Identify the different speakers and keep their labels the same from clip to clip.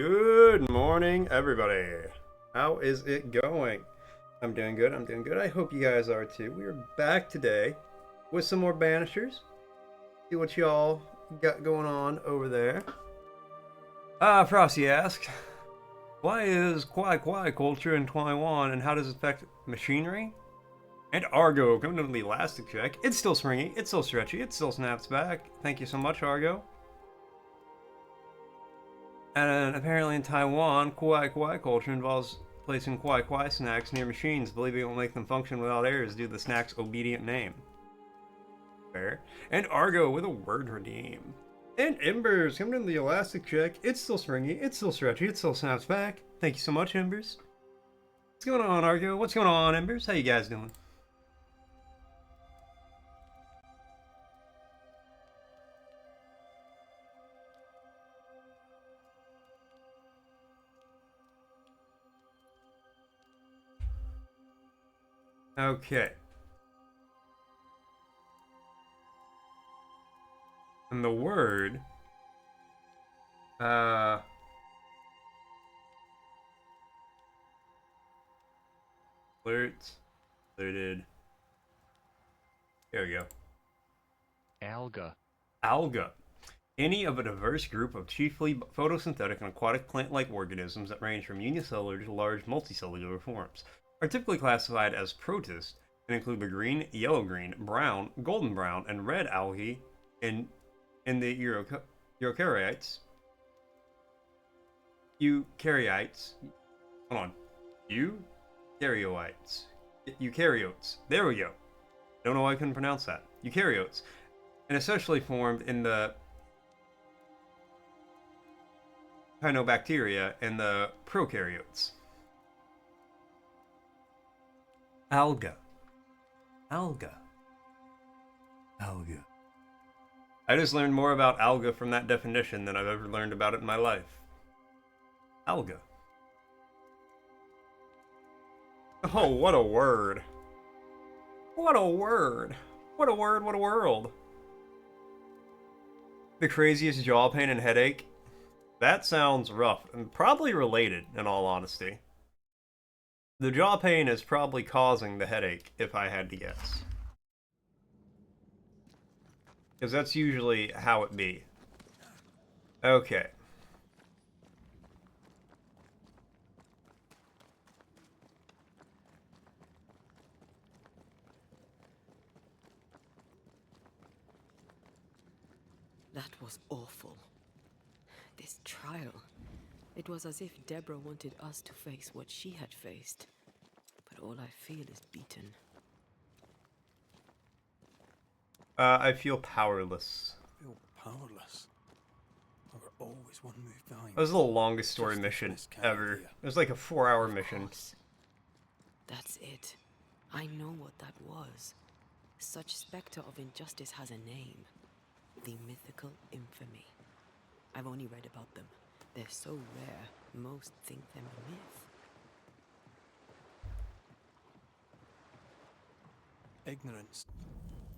Speaker 1: Good morning, everybody. How is it going? I'm doing good. I'm doing good. I hope you guys are too. We are back today with some more Banishers. See what y'all got going on over there. Frosty asks, why is Kwai culture in Taiwan and how does it affect machinery? And Argo, coming to the elastic check. It's still springy, it's still stretchy, it still snaps back. Thank you so much, Argo. And apparently in Taiwan, Kwai culture involves placing Kwai snacks near machines, believing it will make them function without errors due to the snack's obedient name. Fair. And Argo with a word redeem. And Embers, coming in the elastic check. It's still springy, it's still stretchy, it still snaps back. Thank you so much, Embers. What's going on, Argo? What's going on, Embers? How you guys doing? Okay. And the word, alerts, alerted. There we go.
Speaker 2: Alga.
Speaker 1: Alga. Any of a diverse group of chiefly photosynthetic and aquatic plant-like organisms that range from unicellular to large multicellular forms are typically classified as protists and include the green, yellow-green, brown, golden brown, and red algae in the eukaryotes. Hold on. Eukaryotes. Eukaryotes. There we go. Don't know why I couldn't pronounce that. Eukaryotes. And essentially formed in the cyanobacteria and the prokaryotes. Alga. Alga. Alga. I just learned more about alga from that definition than I've ever learned about it in my life. Alga. Oh, what a word. What a word. What a word, what a world. The craziest jaw pain and headache? That sounds rough, and probably related, in all honesty. The jaw pain is probably causing the headache, if I had to guess. Because that's usually how it be. Okay.
Speaker 3: That was awful. This trial. It was as if Deborah wanted us to face what she had faced. But all I feel is beaten.
Speaker 1: I feel powerless.
Speaker 4: I feel powerless. We were always one move behind.
Speaker 1: That was the longest story mission ever. It was like a 4-hour mission.
Speaker 3: That's it. I know what that was. Such specter of injustice has a name. The mythical infamy. I've only read about them. They're so rare, most think them a myth.
Speaker 4: Ignorance.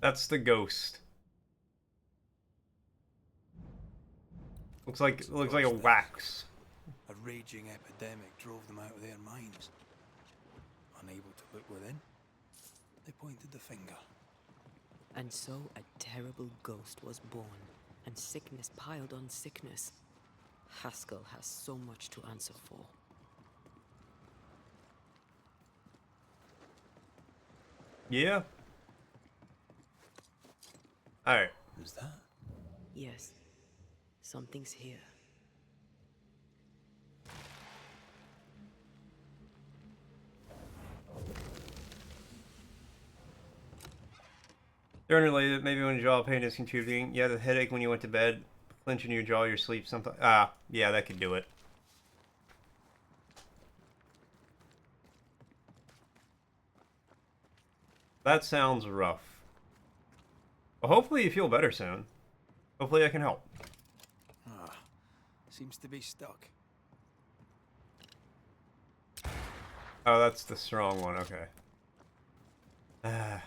Speaker 1: That's the ghost. Looks like a wax.
Speaker 4: A raging epidemic drove them out of their minds. Unable to look within, they pointed the finger.
Speaker 3: And so a terrible ghost was born, and sickness piled on sickness. Haskell has so much to answer for.
Speaker 1: Yeah. Alright.
Speaker 4: Who's that?
Speaker 3: Yes, something's here.
Speaker 1: They're unrelated. Maybe when jaw pain is contributing. Yeah, the headache when you went to bed. Clenching your jaw, your sleep, something. Ah, yeah, that could do it. That sounds rough. Well, hopefully you feel better soon. Hopefully I can help.
Speaker 4: Seems to be stuck.
Speaker 1: Oh, that's the strong one. Okay. Ah.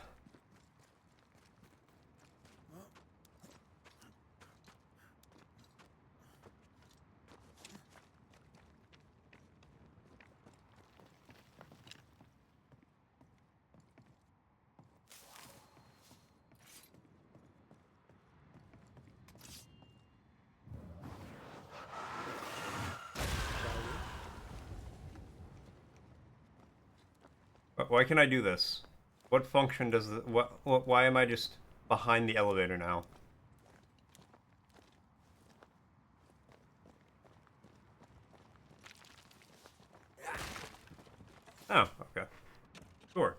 Speaker 1: Why can I do this? What function does the... Why am I just behind the elevator now? Oh, okay. Sure.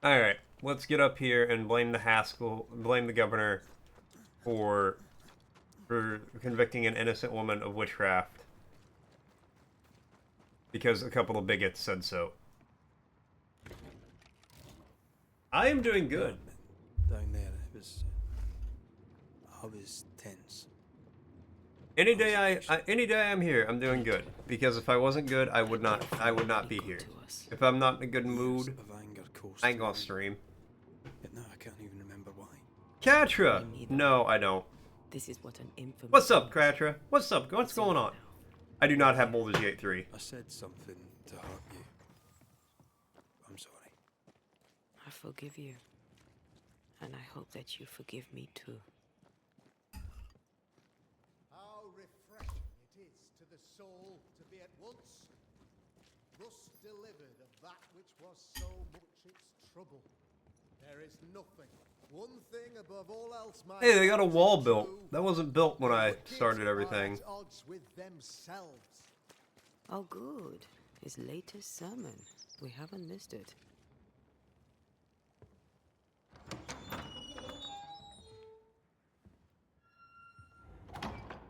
Speaker 1: Alright, let's get up here and blame the governor for convicting an innocent woman of witchcraft. Because a couple of bigots said so. I am doing good.
Speaker 4: Down there, I was tense.
Speaker 1: Any day I'm here, I'm doing good. Because if I wasn't good, I would not be here. If I'm not in a good mood,
Speaker 4: Of anger coursed
Speaker 1: I ain't gonna
Speaker 4: through me,
Speaker 1: stream.
Speaker 4: Yet now I can't even remember why.
Speaker 1: Katra! No, I don't.
Speaker 3: This is what an infamous.
Speaker 1: What's up, Katra? What's up? What's going on? I do not have Baldur's Gate 3.
Speaker 4: I said something to hurt you. I'm sorry.
Speaker 3: I forgive you. And I hope that you forgive me too.
Speaker 5: How refreshing it is to the soul to be at once thus delivered of that which was so much its trouble. There is nothing, one thing above all else, my
Speaker 1: Hey, they got a
Speaker 5: friends,
Speaker 1: wall
Speaker 5: is
Speaker 1: built.
Speaker 5: true.
Speaker 1: That wasn't built when
Speaker 5: The
Speaker 1: I
Speaker 5: wicked
Speaker 1: started
Speaker 5: are
Speaker 1: everything.
Speaker 5: at odds with themselves.
Speaker 3: Oh, good. His latest sermon. We haven't missed it.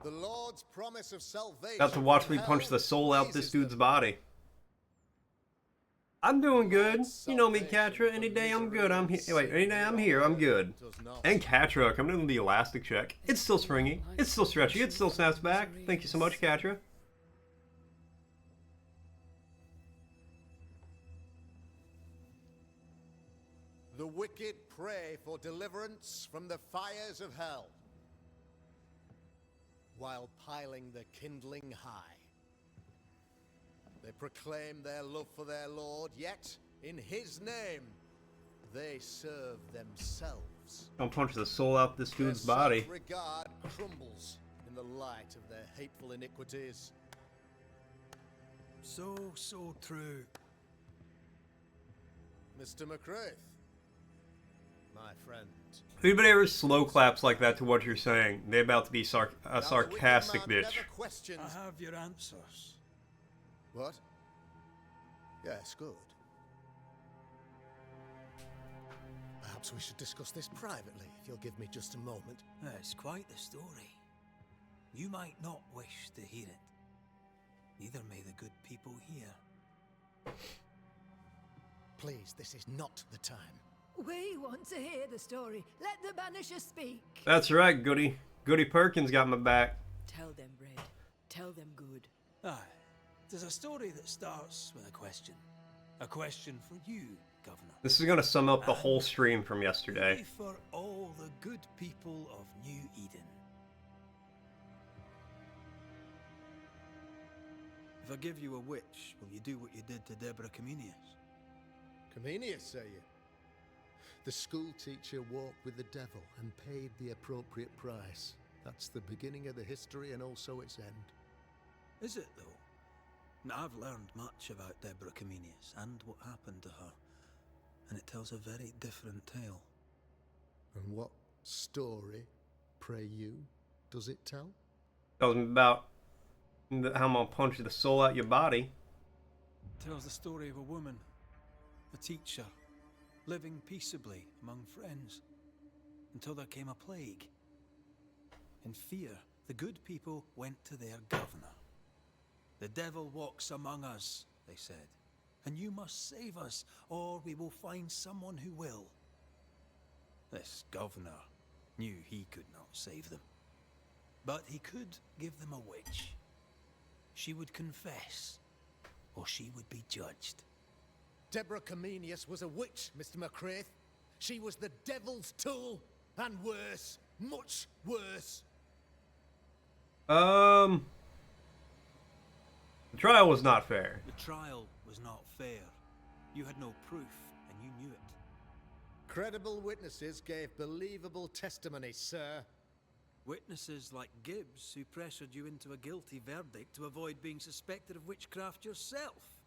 Speaker 5: The Lord's promise of salvation.
Speaker 1: Got to watch
Speaker 5: from
Speaker 1: me punch
Speaker 5: hell
Speaker 1: the soul out this
Speaker 5: pleases
Speaker 1: dude's
Speaker 5: them.
Speaker 1: body. I'm doing good. You know me, Katra. Any day I'm good. I'm here. Wait, any day I'm here, I'm good. And Katra, coming in with the elastic check. It's still springy. It's still stretchy. It still snaps back. Thank you so much, Katra.
Speaker 5: The wicked pray for deliverance from the fires of hell, while piling the kindling high. They proclaim their love for their Lord, yet in his name they serve themselves.
Speaker 1: Don't punch the soul out this
Speaker 5: Their
Speaker 1: dude's body.
Speaker 5: self-regard crumbles in the light of their hateful iniquities.
Speaker 4: So true.
Speaker 5: Mr. McCraith, my friend.
Speaker 1: If anybody ever slow claps like that to what you're saying, they're about to be a
Speaker 5: Now, the wicked
Speaker 1: sarcastic
Speaker 5: man
Speaker 1: bitch.
Speaker 5: never questions.
Speaker 4: I have your answers.
Speaker 5: What? Yes, good. Perhaps we should discuss this privately, if you'll give me just a moment.
Speaker 4: It's quite the story. You might not wish to hear it. Neither may the good people hear.
Speaker 5: Please, this is not the time.
Speaker 6: We want to hear the story. Let the Banishers speak.
Speaker 1: That's right, Goody. Goody Perkins got my back.
Speaker 3: Tell them, Red. Tell them good.
Speaker 4: Aye. There's a story that starts with a question. A question for you, Governor.
Speaker 1: This is gonna sum up the whole stream from yesterday.
Speaker 4: Maybe for all the good people of New Eden. If I give you a witch, will you do what you did to Deborah Comenius?
Speaker 5: Comenius, say you? The school teacher walked with the devil and paid the appropriate price. That's the beginning of the history and also its end.
Speaker 4: Is it, though? Now, I've learned much about Deborah Comenius and what happened to her, and it tells a very different tale.
Speaker 5: And what story, pray you, does it tell?
Speaker 1: Tells me about how I'm gonna punch the soul out your body.
Speaker 4: It tells the story of a woman, a teacher, living peaceably among friends, until there came a plague. In fear, the good people went to their governor. The devil walks among us, they said, and you must save us, or we will find someone who will. This governor knew he could not save them, but he could give them a witch. She would confess, or she would be judged.
Speaker 5: Deborah Comenius was a witch, Mr. McCraith. She was the devil's tool, and worse, much worse.
Speaker 1: The trial was not fair.
Speaker 4: The trial was not fair. You had no proof, and you knew it.
Speaker 5: Credible witnesses gave believable testimony, sir.
Speaker 4: Witnesses like Gibbs, who pressured you into a guilty verdict to avoid being suspected of witchcraft yourself.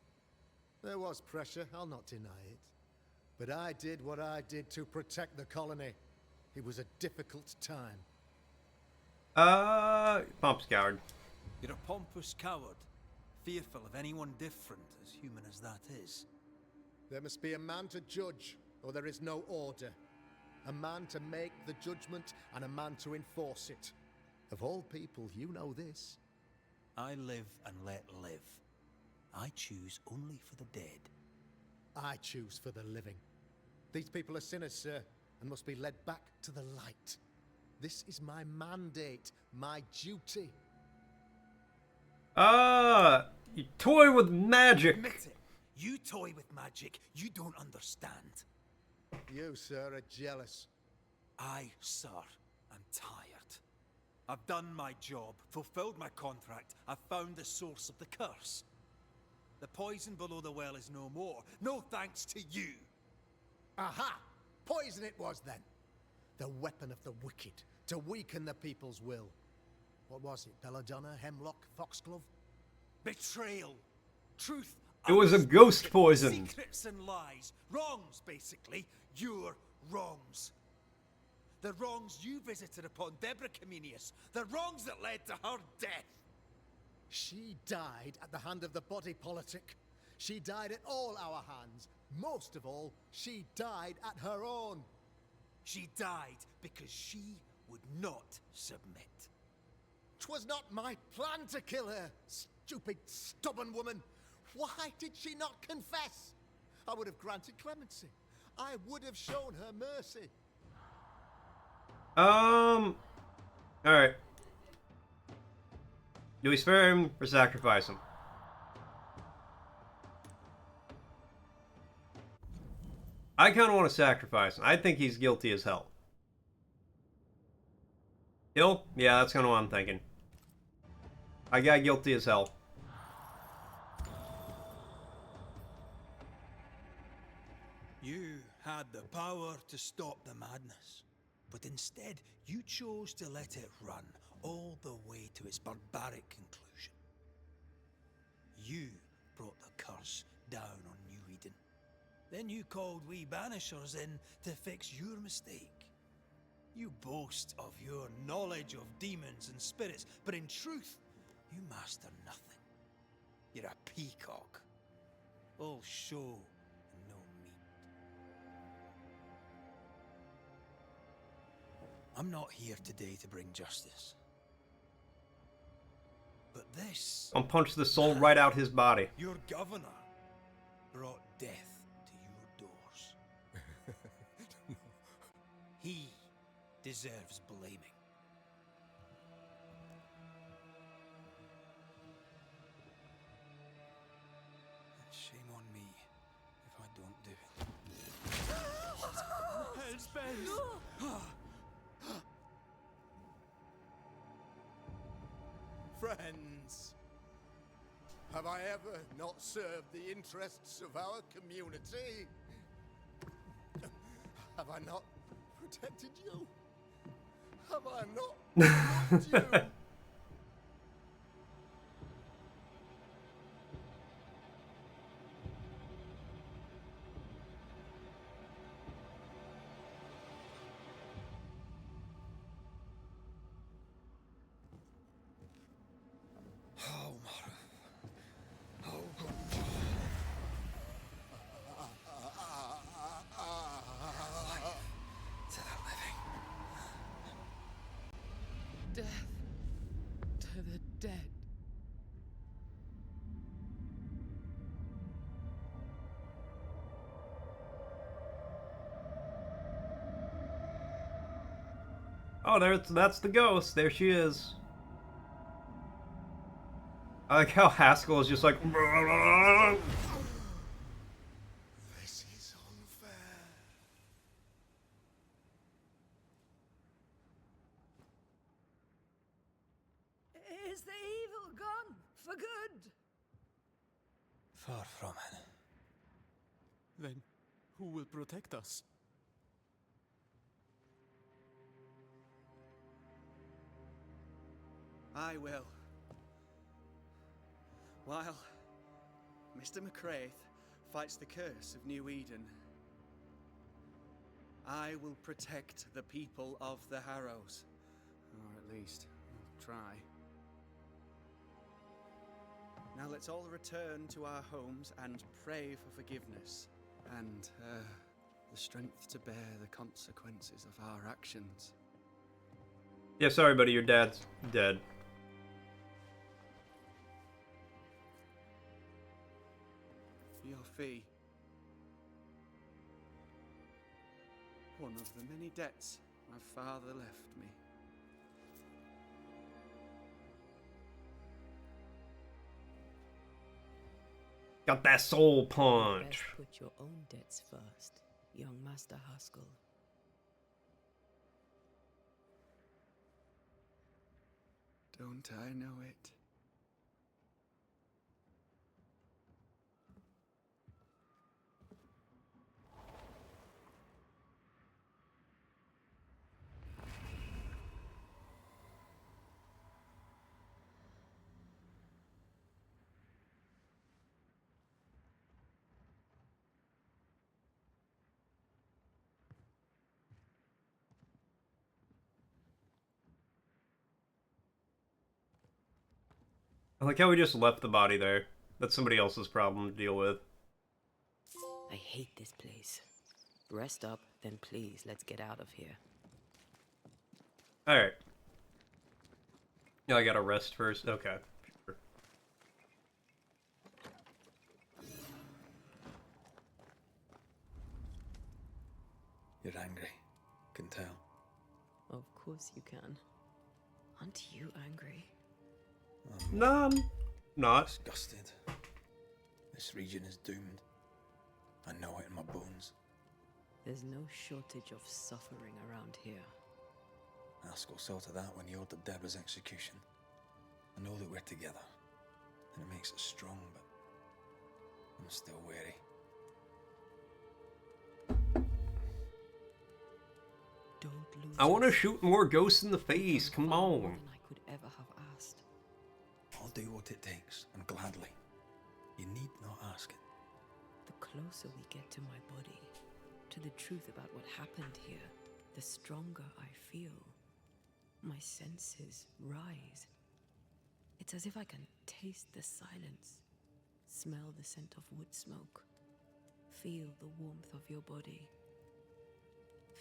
Speaker 5: There was pressure, I'll not deny it. But I did what I did to protect the colony. It was a difficult time.
Speaker 1: Pompous coward.
Speaker 4: You're a pompous coward, fearful of anyone different, as human as that is.
Speaker 5: There must be a man to judge, or there is no order. A man to make the judgment, and a man to enforce it. Of all people, you know this.
Speaker 4: I live and let live. I choose only for the dead.
Speaker 5: I choose for the living. These people are sinners, sir, and must be led back to the light. This is my mandate, my duty.
Speaker 1: You toy with magic.
Speaker 4: Admit it. You toy with magic. You don't understand.
Speaker 5: You, sir, are jealous.
Speaker 4: I, sir, am tired. I've done my job, fulfilled my contract. I've found the source of the curse. The poison below the well is no more. No thanks to you.
Speaker 5: Aha! Poison it was then. The weapon of the wicked, to weaken the people's will. What was it? Belladonna, hemlock, foxglove?
Speaker 4: Betrayal. Truth.
Speaker 1: It was a
Speaker 4: unspoken,
Speaker 1: ghost poison.
Speaker 4: Secrets and lies. Wrongs, basically. Your wrongs. The wrongs you visited upon Deborah Comenius. The wrongs that led to her death.
Speaker 5: She died at the hand of the body politic. She died at all our hands. Most of all, she died at her own.
Speaker 4: She died because she would not submit.
Speaker 5: 'Twas not my plan to kill her, stupid, stubborn woman. Why did she not confess? I would have granted clemency. I would have shown her mercy.
Speaker 1: Alright. Do we spare him or sacrifice him? I kind of want to sacrifice him. I think he's guilty as hell. Kill? Yeah, that's kind of what I'm thinking. I got guilty as hell.
Speaker 4: You had the power to stop the madness, but instead you chose to let it run all the way to its barbaric conclusion. You brought the curse down on New Eden. Then you called we Banishers in to fix your mistake. You boast of your knowledge of demons and spirits, but in truth, you master nothing. You're a peacock. All show and no meat. I'm not here today to bring justice. But this...
Speaker 1: I'll punch the soul right out his body.
Speaker 4: Your governor brought death to your doors. He deserves blaming. Shame on me if I don't do it. Hell's bells!
Speaker 5: Friends, have I ever not served the interests of our community? Have I not protected you? Have I not loved you?
Speaker 3: Death to the dead.
Speaker 1: Oh, that's the ghost. There she is. I like how Haskell is just like...
Speaker 5: This is unfair.
Speaker 6: Is the evil gone for good?
Speaker 4: Far from it. Then who will protect us?
Speaker 7: I will. While Mr. McCraith fights the curse of New Eden, I will protect the people of the Harrows. Or at least, try. Now let's all return to our homes and pray for forgiveness and the strength to bear the consequences of our actions.
Speaker 1: Yeah, sorry, buddy, your dad's dead.
Speaker 7: For your fee. One of the many debts my father left me.
Speaker 1: Got that soul
Speaker 3: Best
Speaker 1: punch.
Speaker 3: put your own debts first, young Master Haskell.
Speaker 7: Don't I know it?
Speaker 1: I like how we just left the body there. That's somebody else's problem to deal with.
Speaker 3: I hate this place. Rest up, then please, let's get out of here.
Speaker 1: Alright. Yeah, I gotta rest first. Okay. Sure.
Speaker 4: You're angry. Can tell.
Speaker 3: Of course you can. Aren't you angry?
Speaker 1: No, I'm not.
Speaker 4: Disgusted. This region is doomed. I know it in my bones.
Speaker 3: There's no shortage of suffering around here.
Speaker 4: Haskell saw to that when he ordered Deborah's execution. I know that we're together, and it makes us strong, but I'm still wary.
Speaker 3: Don't lose
Speaker 1: I want to
Speaker 3: your
Speaker 1: shoot more ghosts in the face. Come
Speaker 3: far more
Speaker 1: on.
Speaker 3: than I could ever have asked.
Speaker 4: I'll do what it takes, and gladly. You need not ask it.
Speaker 3: The closer we get to my body, to the truth about what happened here, the stronger I feel. My senses rise. It's as if I can taste the silence, smell the scent of wood smoke, feel the warmth of your body,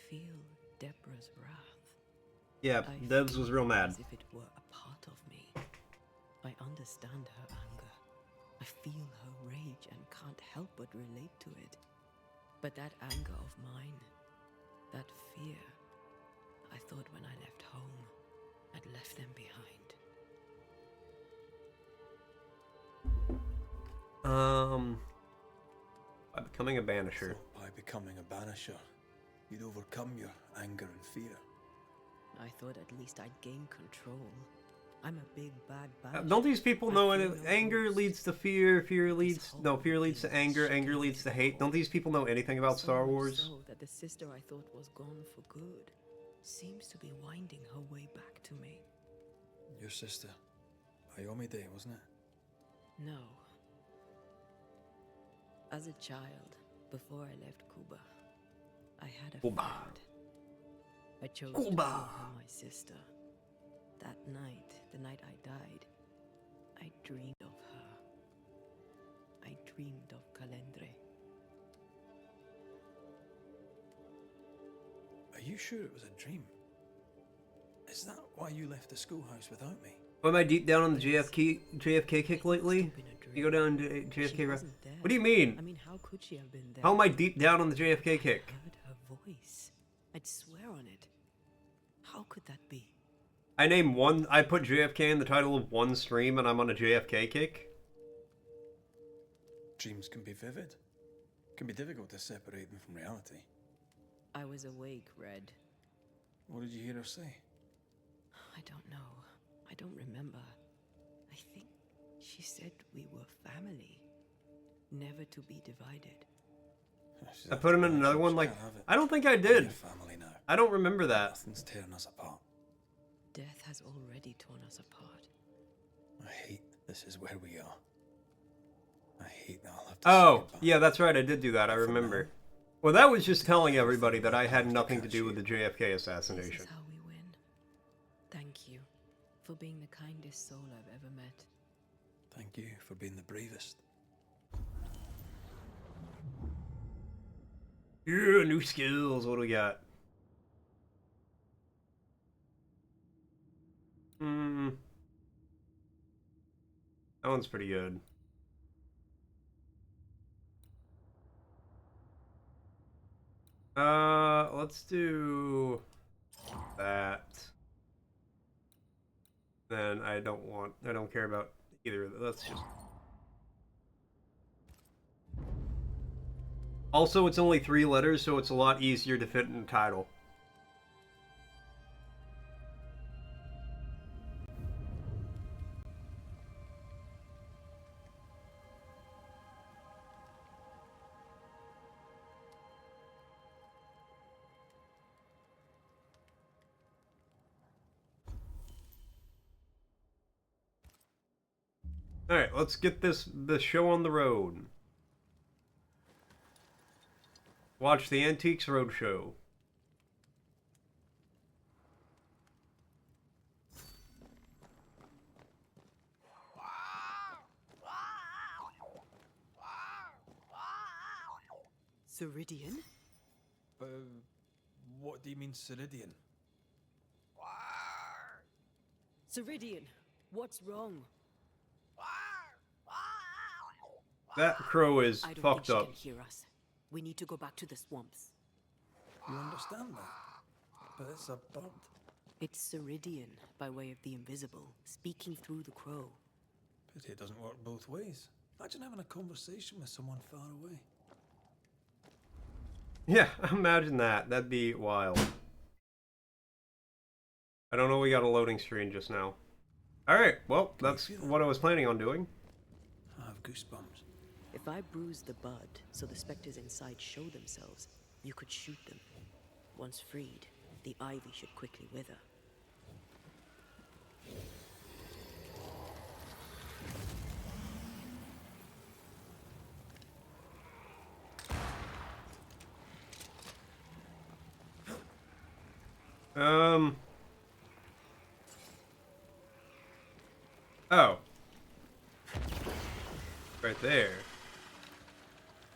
Speaker 3: feel Deborah's wrath.
Speaker 1: Yeah,
Speaker 3: I
Speaker 1: Debs
Speaker 3: feel
Speaker 1: was real mad.
Speaker 3: as if it were a part of me. I understand her anger. I feel her rage and can't help but relate to it. But that anger of mine, that fear, I thought when I left home, I'd left them behind.
Speaker 1: By becoming a banisher.
Speaker 4: Thought by becoming a banisher, you'd overcome your anger and fear.
Speaker 3: I thought at least I'd gain control. I'm a big bad banisher.
Speaker 1: Don't these people know
Speaker 3: I feel
Speaker 1: any,
Speaker 3: no
Speaker 1: anger
Speaker 3: rules.
Speaker 1: leads to fear, fear
Speaker 3: This
Speaker 1: leads
Speaker 3: whole
Speaker 1: no, fear leads to
Speaker 3: thing
Speaker 1: anger,
Speaker 3: shook
Speaker 1: anger
Speaker 3: me
Speaker 1: leads
Speaker 3: to
Speaker 1: to
Speaker 3: the
Speaker 1: hate. Don't
Speaker 3: core.
Speaker 1: these people know anything about
Speaker 3: So
Speaker 1: Star
Speaker 3: much
Speaker 1: Wars?
Speaker 3: so that the sister I thought was gone for good seems to be winding her way back to me.
Speaker 4: Your sister, Ayomide, wasn't it?
Speaker 3: No. As a child, before I left Cuba, I had a
Speaker 1: Cuba.
Speaker 3: friend. I chose to
Speaker 1: Cuba.
Speaker 3: call her my sister. That night, the night I died, I dreamed of her. I dreamed of Calendre.
Speaker 4: Are you sure it was a dream? Is that why you left the schoolhouse without me?
Speaker 1: Am I deep down on the JFK kick lately?
Speaker 3: Must have been a dream.
Speaker 1: You go down to
Speaker 3: She
Speaker 1: JFK.
Speaker 3: wasn't there.
Speaker 1: What do you mean?
Speaker 3: I mean, how could she have been there?
Speaker 1: How am I deep down on the JFK kick?
Speaker 3: I heard her voice. I'd swear on it. How could that be?
Speaker 1: I name one. I put JFK in the title of one stream, and I'm on a JFK kick.
Speaker 4: Dreams can be vivid. Can be difficult to separate them from reality.
Speaker 3: I was awake, Red.
Speaker 4: What did you hear her say?
Speaker 3: I don't know. I don't remember. She said we were family, never to be divided.
Speaker 1: I put him in another one. Like, I don't think I did.
Speaker 4: Family now.
Speaker 1: I don't remember that.
Speaker 4: Nothing's tearing us apart.
Speaker 3: Death has already torn us apart.
Speaker 4: I hate this is where we are. I hate that I'll have to say
Speaker 1: Oh,
Speaker 4: goodbye.
Speaker 1: yeah, that's right. I did do that. I remember. Well, that was just telling everybody that I had nothing to do with the JFK
Speaker 3: This
Speaker 1: assassination.
Speaker 3: is how we win. Thank you for being the kindest soul I've ever met.
Speaker 4: Thank you for being the bravest.
Speaker 1: Yeah, new skills. What do we got? That one's pretty good. Let's do that. Then I don't care about either of them. Let's just. Also, it's only 3 letters, so it's a lot easier to fit in the title. Alright, let's get the show on the road. Watch the Antiques Roadshow.
Speaker 3: Ceridian?
Speaker 4: What do you mean, Ceridian?
Speaker 3: Ceridian, what's wrong?
Speaker 1: That crow is
Speaker 3: I don't
Speaker 1: fucked
Speaker 3: think she
Speaker 1: up.
Speaker 3: can hear us. We need to go back to the swamps.
Speaker 4: You understand that? But it's a bird.
Speaker 3: It's Ceridian, by way of the invisible, speaking through the crow.
Speaker 4: Pity it doesn't work both ways. Imagine having a conversation with someone far away.
Speaker 1: Yeah, imagine that. That'd be wild. I don't know, we got a loading screen just now. Alright, well, that's what I was planning on doing.
Speaker 4: I have goosebumps.
Speaker 3: If I bruise the bud so the specters inside show themselves, you could shoot them. Once freed, the ivy should quickly wither.
Speaker 1: Oh. Right there.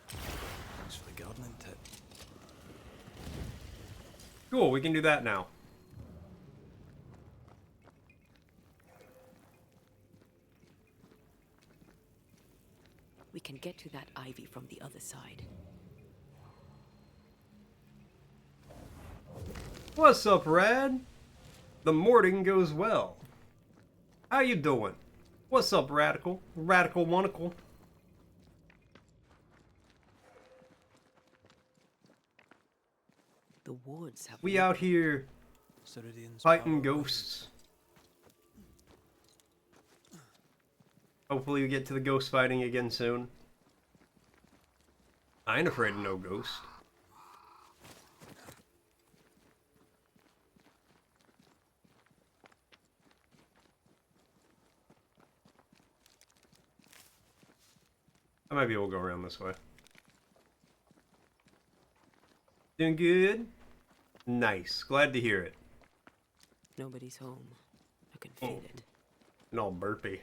Speaker 4: Thanks for the gardening tip.
Speaker 1: Cool, we can do that now.
Speaker 3: We can get to that ivy from the other side.
Speaker 1: What's up, Rad? The morning goes well. How you doing? What's up, Radical? Radical Monocle.
Speaker 3: The woods have
Speaker 1: We out here
Speaker 4: Ceridian's
Speaker 1: fighting
Speaker 4: power
Speaker 1: ghosts. Hopefully we get to the ghost fighting again soon. I ain't afraid of no ghost. I might be able to go around this way. Doing good? Nice. Glad to hear it.
Speaker 3: Nobody's home. I can feel it.
Speaker 1: And all burpy.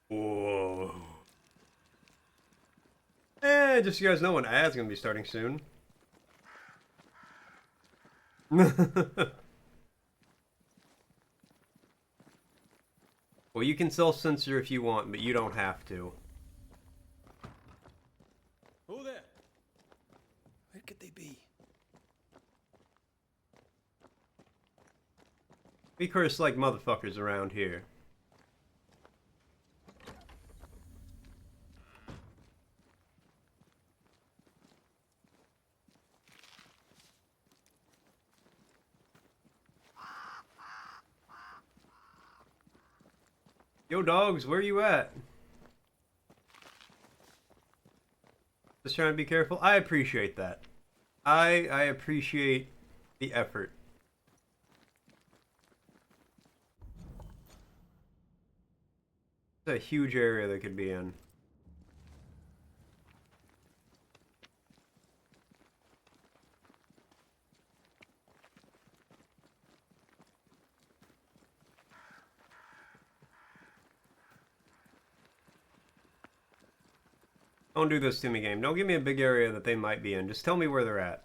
Speaker 1: Whoa. Just so you guys know, an ad's gonna be starting soon. Well, you can self-censor if you want, but you don't have to.
Speaker 4: Who there? Where could they be?
Speaker 1: We curse like motherfuckers around here. Yo, dogs, where you at? Just trying to be careful. I appreciate that. I appreciate the effort. It's a huge area they could be in. Don't do this to me, game. Don't give me a big area that they might be in. Just tell me where they're at.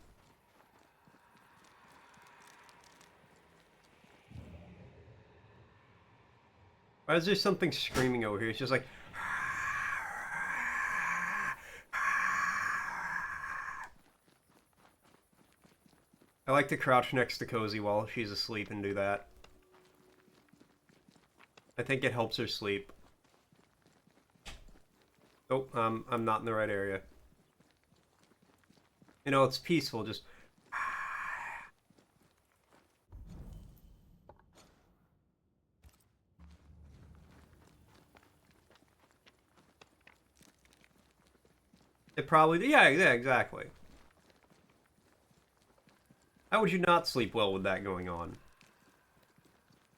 Speaker 1: Why is there something screaming over here? It's just like... I like to crouch next to Cozy while she's asleep and do that. I think it helps her sleep. Oh, I'm not in the right area. You know, it's peaceful, just... It probably... Yeah, exactly. How would you not sleep well with that going on?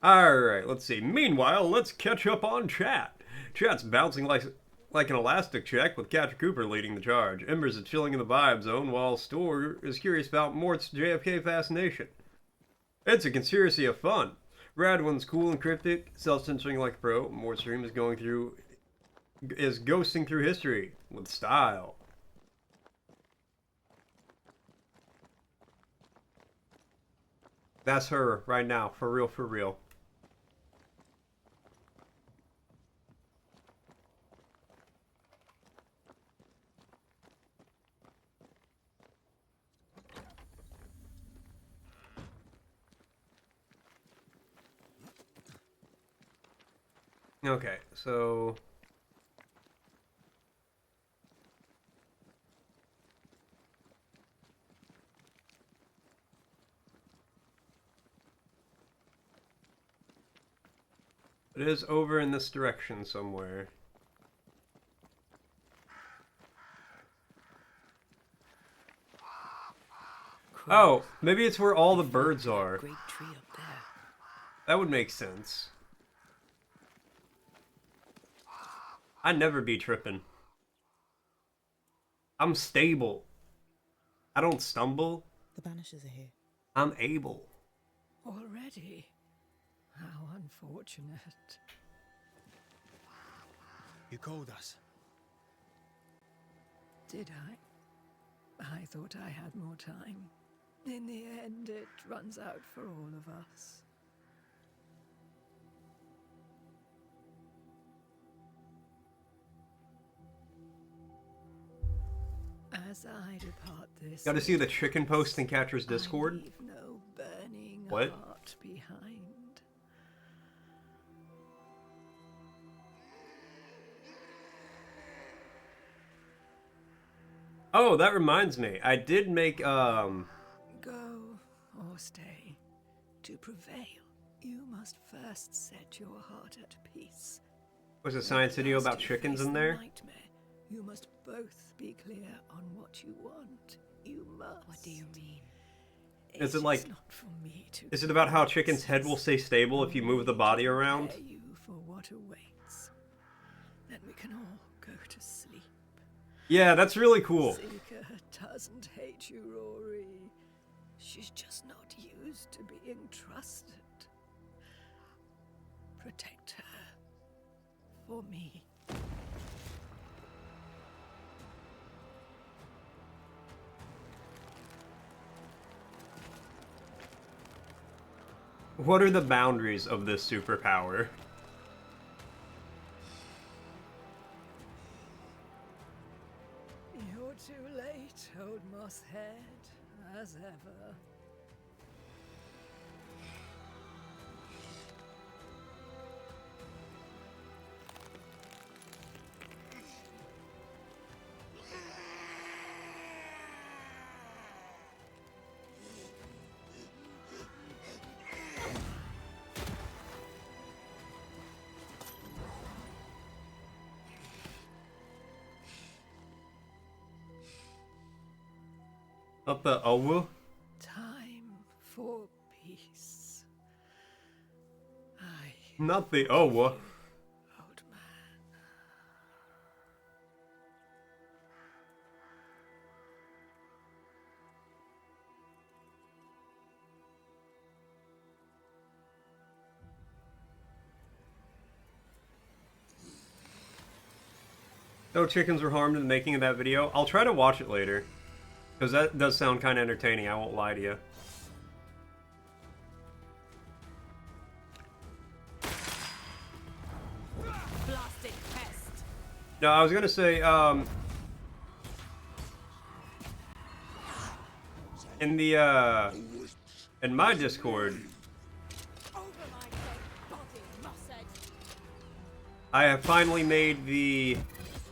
Speaker 1: Alright, let's see. Meanwhile, let's catch up on chat. Chat's bouncing like an elastic check, with Catcher Cooper leading the charge. Embers is chilling in the vibe zone, while Store is curious about Mort's JFK fascination. It's a conspiracy of fun. Radwin's cool and cryptic, self-censoring like a pro. Mort's stream is ghosting through history with style. That's her right now, for real, for real. Okay, so... It is over in this direction somewhere. Oh, maybe it's where all the birds are.
Speaker 3: Great tree up there.
Speaker 1: That would make sense. I'd never be tripping. I'm stable. I don't stumble.
Speaker 8: The Banishers are here.
Speaker 1: I'm able.
Speaker 6: Already? How unfortunate.
Speaker 4: You called us.
Speaker 6: Did I? I thought I had more time. In the end, it runs out for all of us. As I depart this...
Speaker 1: Gotta see the chicken post in Catcher's Discord?
Speaker 6: I leave no burning
Speaker 1: What?
Speaker 6: heart behind.
Speaker 1: Oh, that reminds me. I did make,
Speaker 6: Go or stay. To prevail, you must first set your heart at peace.
Speaker 1: was a science video about chickens in there?
Speaker 6: Nightmare. You must both be clear on what you want. You must.
Speaker 3: What do you mean?
Speaker 1: Is it like...
Speaker 6: not for me to
Speaker 1: Is it about how a chicken's head will stay stable if you move the body around?
Speaker 6: prepare you for what awaits. Then we can all go to sleep.
Speaker 1: Yeah, that's really cool.
Speaker 6: Seeker doesn't hate you, Rory. She's just not used to being trusted. Protect her. For me.
Speaker 1: What are the boundaries of this superpower?
Speaker 6: You're too late, old moss head, as ever.
Speaker 1: Not the owu?
Speaker 6: Time for peace. I,
Speaker 1: Not the owu.
Speaker 6: old man.
Speaker 1: No chickens were harmed in the making of that video. I'll try to watch it later. Because that does sound kind of entertaining, I won't lie to you.
Speaker 3: Blasted pest.
Speaker 1: No, I was gonna say, in the, in my Discord,
Speaker 3: Over my dead body, Mossad.
Speaker 1: I have finally made the...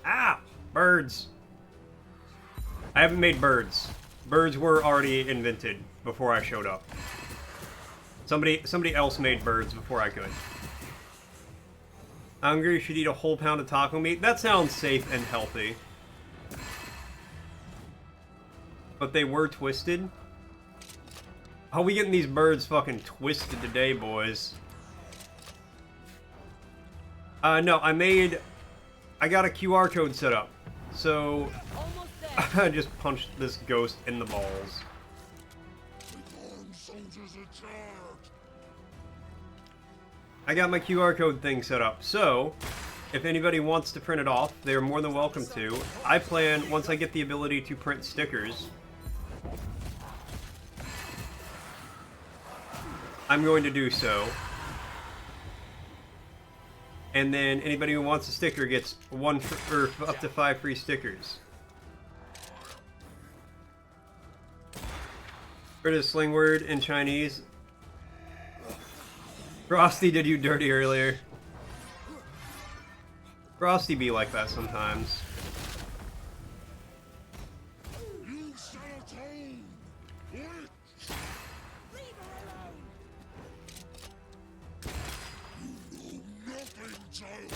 Speaker 1: Ah! Birds! I haven't made birds. Birds were already invented before I showed up. Somebody else made birds before I could. Hungry, you should eat a whole pound of taco meat. That sounds safe and healthy. But they were twisted. How are we getting these birds fucking twisted today, boys? No, I got a QR code set up. So,
Speaker 3: Almost there.
Speaker 1: I just punched this ghost in the balls. I got my QR code thing set up, so if anybody wants to print it off, they're more than welcome to. I plan, once I get the ability to print stickers, I'm going to do so. And then anybody who wants a sticker gets or up to 5 free stickers. Heard a sling word in Chinese. Frosty did you dirty earlier. Frosty be like that sometimes.
Speaker 5: You shall atone! Witch!
Speaker 3: Leave her alone.
Speaker 5: You know nothing, child!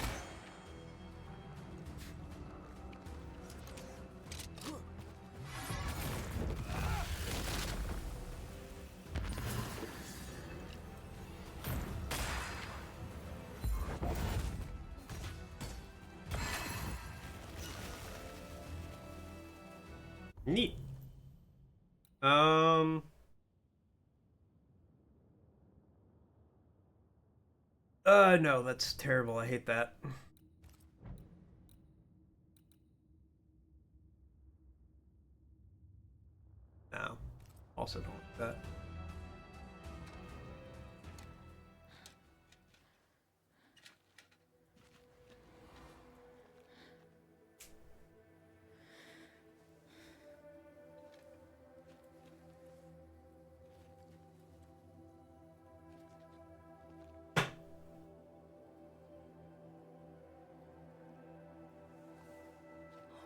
Speaker 1: Neat. No, that's terrible. I hate that. No. Also don't like that.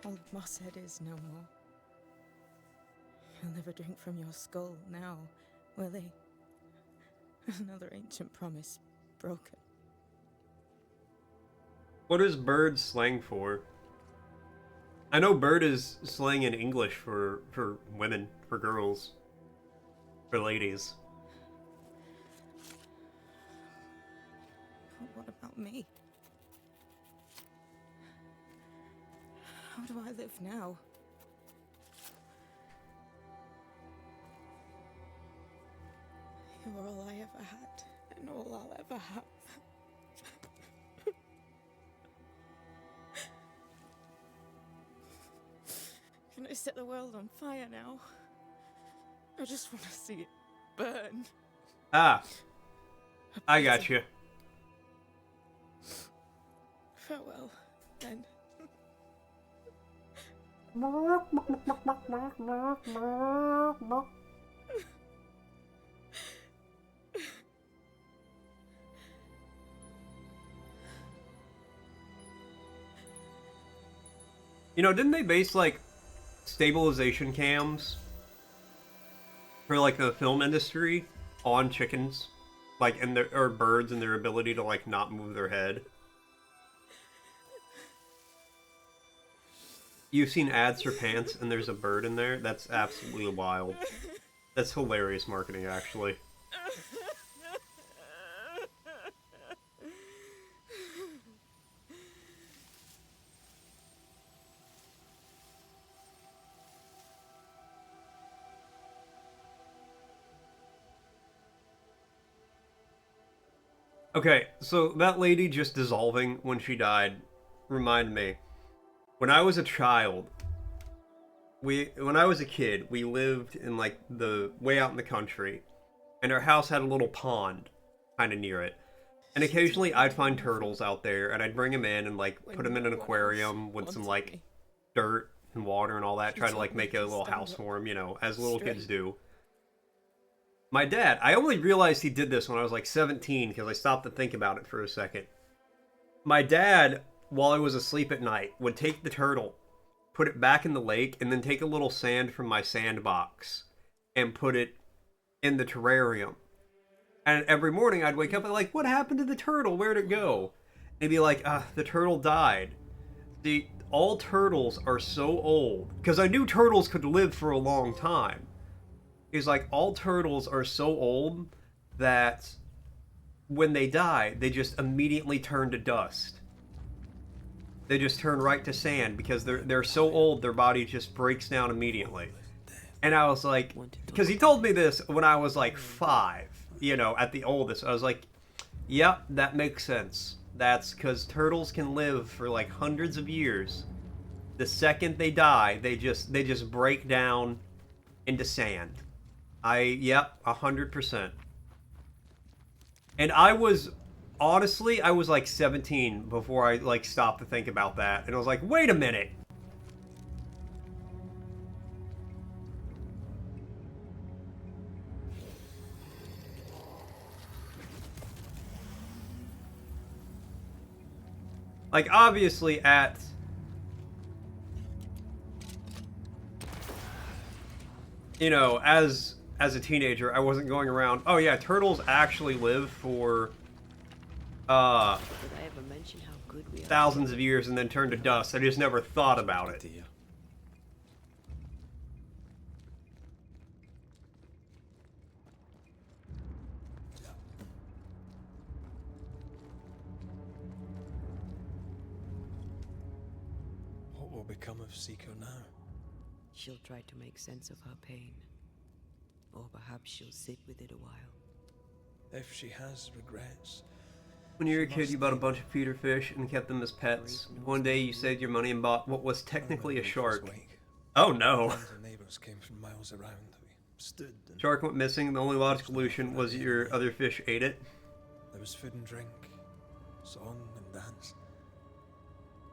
Speaker 3: Old Mossad is no more. He'll never drink from your skull now, will he? Another ancient promise broken.
Speaker 1: What is bird slang for? I know bird is slang in English for women, for girls, for ladies.
Speaker 3: But what about me? How do I live now? You were all I ever had, and all I'll ever have. Can I set the world on fire now? I just want to see it burn.
Speaker 1: Ah, I got you.
Speaker 3: Farewell, then.
Speaker 1: You know, didn't they base, like, stabilization cams for, like, the film industry on chickens? Like, and their, or birds and their ability to, like, not move their head? you've seen ads for pants and there's a bird in there? That's absolutely wild. That's hilarious marketing, actually. Okay, so that lady just dissolving when she died reminded me. When I was a child, when I was a kid, we lived in like the way out in the country, and our house had a little pond kind of near it. And occasionally I'd find turtles out there, and I'd bring them in and like put them in an aquarium with some like dirt and water and all that, try to like make a little house for them, you know, as little kids do. My dad, I only realized he did this when I was like 17 because I stopped to think about it for a second. My dad, while I was asleep at night, would take the turtle, put it back in the lake, and then take a little sand from my sandbox and put it in the terrarium. And every morning I'd wake up and like, what happened to the turtle? Where'd it go? And he'd be like, the turtle died. See, all turtles are so old, because I knew turtles could live for a long time. He's like, all turtles are so old that when they die, they just immediately turn to dust. They just turn right to sand because they're so old, their body just breaks down immediately. And I was like, because he told me this when I was like 5, you know, at the oldest. I was like, yep, that makes sense. That's because turtles can live for like hundreds of years. The second they die, they just break down into sand. Yep, 100%. And I was like 17 before I like stopped to think about that. And I was like, wait a minute. Like, obviously at... You know, as a teenager, I wasn't going around, oh yeah, turtles actually live for,
Speaker 3: Did I ever mention how good we are?
Speaker 1: thousands of years and then turn to dust. I just never thought about it.
Speaker 4: What will become of Seeker now?
Speaker 3: She'll try to make sense of her pain. Or perhaps she'll sit with it a while.
Speaker 4: If she has regrets,
Speaker 1: When you were a kid, you bought a bunch of feeder fish and kept them as pets. One day you saved your money and bought what was technically a shark. Oh no.
Speaker 4: friends and neighbours came from miles around. We stood and
Speaker 1: Shark went missing. The only logical solution was your other fish ate it.
Speaker 4: there was food and drink, song and dance.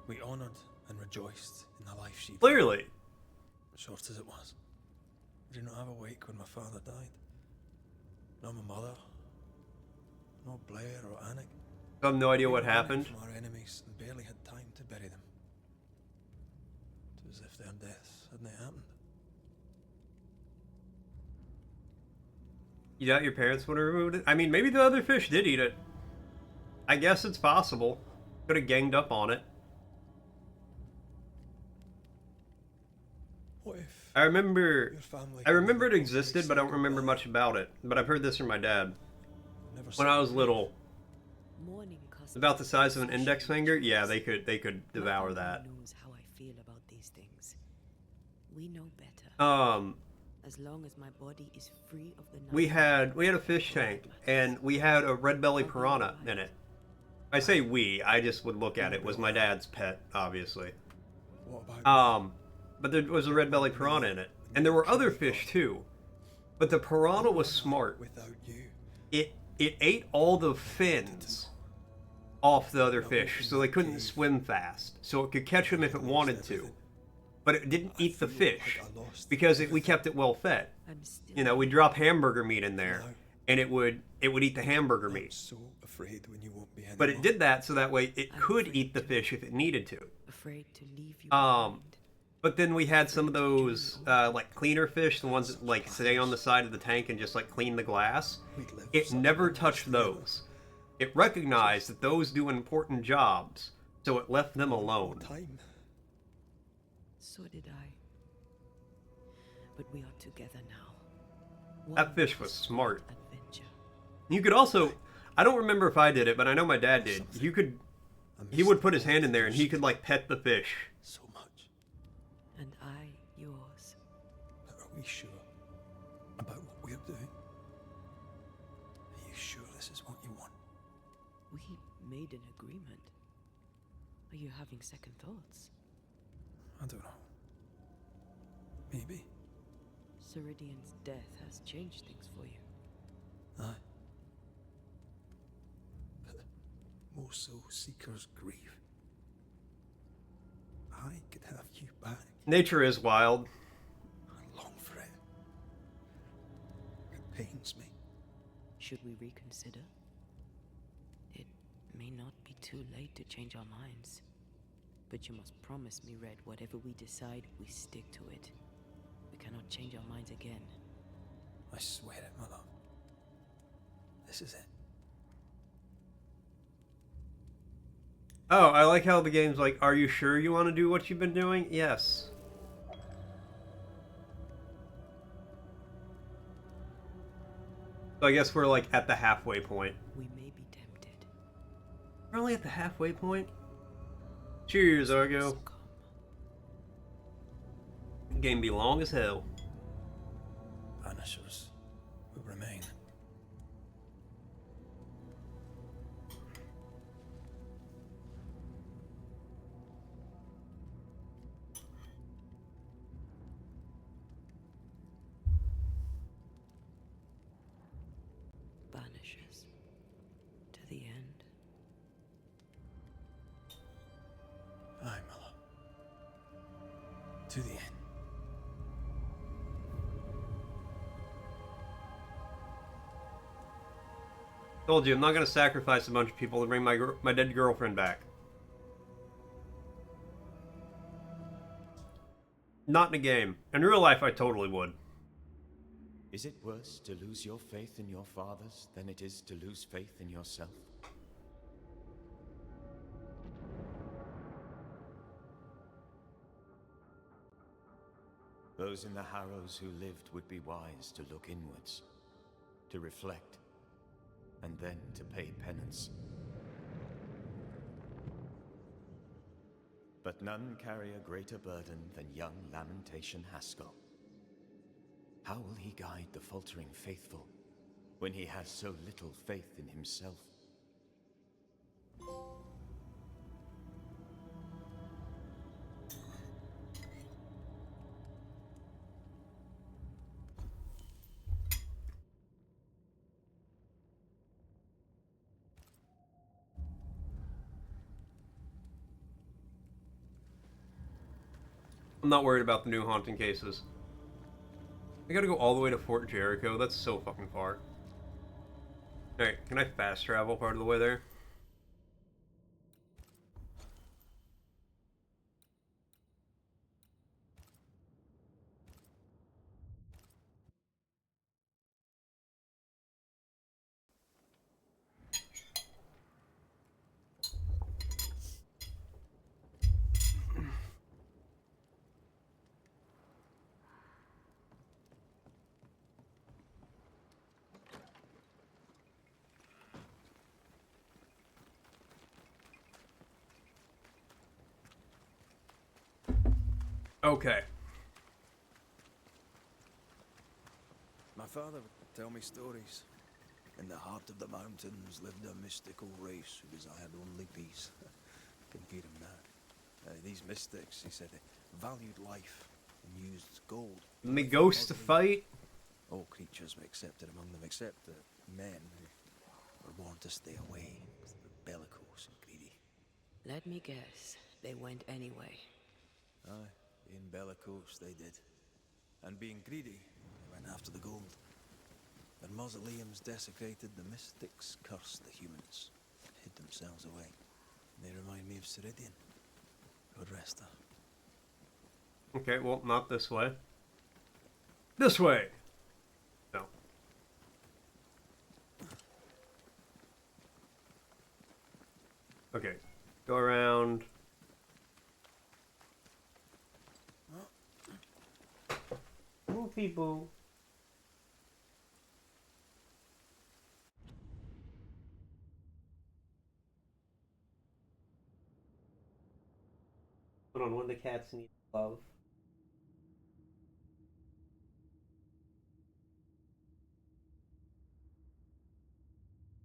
Speaker 4: We honoured and rejoiced in the life she led,
Speaker 1: Clearly.
Speaker 4: short as it was. I did not have a wake when my father died. Nor my mother, nor Blair or Anik.
Speaker 1: I have no idea what
Speaker 4: We ran
Speaker 1: happened.
Speaker 4: from our enemies and barely had time to bury them. It was as if their deaths hadn't happened.
Speaker 1: You doubt your parents would have removed it? I mean, maybe the other fish did eat it. I guess it's possible. Could have ganged up on it.
Speaker 4: What if
Speaker 1: I remember
Speaker 4: your family
Speaker 1: it existed, but I don't remember much about it. But I've heard this from my dad.
Speaker 4: never
Speaker 1: When I was
Speaker 4: saw
Speaker 1: little,
Speaker 3: Morning customers
Speaker 1: about the size of an index finger, yeah, they could devour
Speaker 3: Not
Speaker 1: that.
Speaker 3: everyone knows how I feel about these things. We know better. As long as my body is free of the
Speaker 1: We had a fish tank, and we had a red belly piranha in it. I say we, I just would look at it. It was my dad's pet, obviously.
Speaker 4: What about
Speaker 1: But there was a red belly piranha in it, and there were other fish too. But the piranha was smart.
Speaker 4: without you?
Speaker 1: It ate all the fins off the other fish, so they couldn't swim fast. So it could catch them if it wanted to, but it didn't eat the fish because we kept it well fed.
Speaker 3: I'm still
Speaker 1: You know, we'd drop hamburger meat in there, and it would eat the hamburger
Speaker 4: I'm
Speaker 1: meat.
Speaker 4: so afraid when you won't be anymore.
Speaker 1: But it did that so that way it could eat the fish if it needed to.
Speaker 3: afraid to leave you
Speaker 1: Um,
Speaker 3: behind.
Speaker 1: But then we had some of those like cleaner fish, the ones that like stay on the side of the tank and just like clean the glass.
Speaker 4: We'd live
Speaker 1: It
Speaker 4: such
Speaker 1: never
Speaker 4: lives
Speaker 1: touched
Speaker 4: together.
Speaker 1: those. It recognized that those do important jobs, so it left them
Speaker 4: All
Speaker 1: alone.
Speaker 4: time.
Speaker 3: So did I. But we are together now.
Speaker 1: That fish was smart.
Speaker 3: Adventure.
Speaker 1: You could also, I don't remember if I did it, but I know my dad did. He would put his hand in there and he could like pet the fish.
Speaker 4: So much.
Speaker 3: And I yours.
Speaker 4: Are we sure about what we're doing? Are you sure this is what you want?
Speaker 3: We made an agreement. Are you having second thoughts?
Speaker 4: I don't know. Maybe.
Speaker 3: Ceridian's death has changed things for you.
Speaker 4: Aye. But more so Seeker's grief. I could have you back.
Speaker 1: Nature is wild.
Speaker 4: I long for it. It pains me.
Speaker 3: Should we reconsider? It may not be too late to change our minds. But you must promise me, Red, whatever we decide, we stick to it. We cannot change our minds again.
Speaker 4: I swear it, my love. This is it.
Speaker 1: Oh, I like how the game's like, are you sure you want to do what you've been doing? Yes. So I guess we're like at the halfway point.
Speaker 3: We may be tempted.
Speaker 1: We're only at the halfway point? Cheers, Argo. Game be long as hell.
Speaker 4: Banishers will remain.
Speaker 3: Banishers. To the end.
Speaker 4: Aye, my love. To the end.
Speaker 1: Told you, I'm not gonna sacrifice a bunch of people to bring my dead girlfriend back. Not in a game. In real life, I totally would.
Speaker 8: Is it worse to lose your faith in your fathers than it is to lose faith in yourself? Those in the Harrows who lived would be wise to look inwards, to reflect, and then to pay penance. But none carry a greater burden than young Lamentation Haskell. How will he guide the faltering faithful when he has so little faith in himself?
Speaker 1: I'm not worried about the new haunting cases. I gotta go all the way to Fort Jericho. That's so fucking far. Alright, can I fast travel part of the way there? Okay.
Speaker 4: My father would tell me stories. In the heart of the mountains lived a mystical race who desired only peace. Can hear him now. These mystics, he said, valued life and used gold.
Speaker 1: Me ghosts to fight?
Speaker 4: All creatures were accepted among them, except the men who were born to stay away. The bellicose and greedy.
Speaker 3: Let me guess. They went anyway.
Speaker 4: Aye, being bellicose they did. And being greedy, they went after the gold. Their mausoleums desecrated, the mystics cursed the humans, hid themselves away. They remind me of Ceridian. God rest her.
Speaker 1: Okay, well, not this way. This way! No. Okay, go around. young people. Hold on, when the cats need love.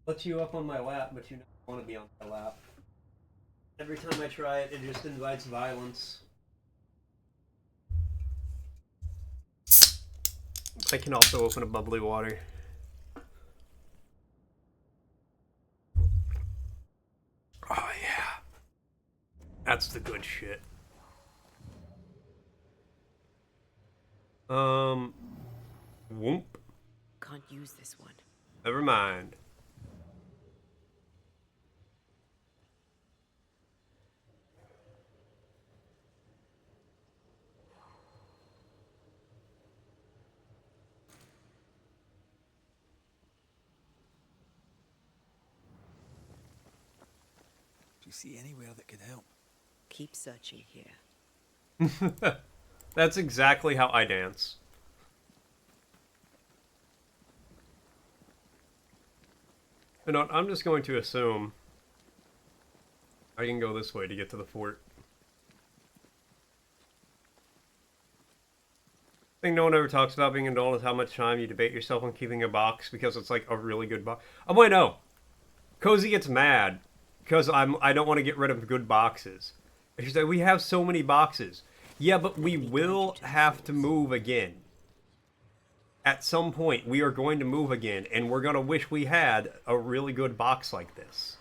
Speaker 1: Let you up on my lap, but you don't want to be on my lap. Every time I try it, it just invites violence. I can also open a bubbly water. Oh yeah. That's the good shit. Whoop.
Speaker 3: Can't use this one.
Speaker 1: Never mind.
Speaker 4: Do you see anywhere that could help?
Speaker 3: Keep searching here.
Speaker 1: That's exactly how I dance. You know, I'm just going to assume I can go this way to get to the fort. I think no one ever talks about being an adult is how much time you debate yourself on keeping a box because it's like a really good box. Oh wait, no. Cozy gets mad because I don't want to get rid of good boxes. And she's like, we have so many boxes. Yeah, but we will have to move again. At some point, we are going to move again, and we're going to wish we had a really good box like this.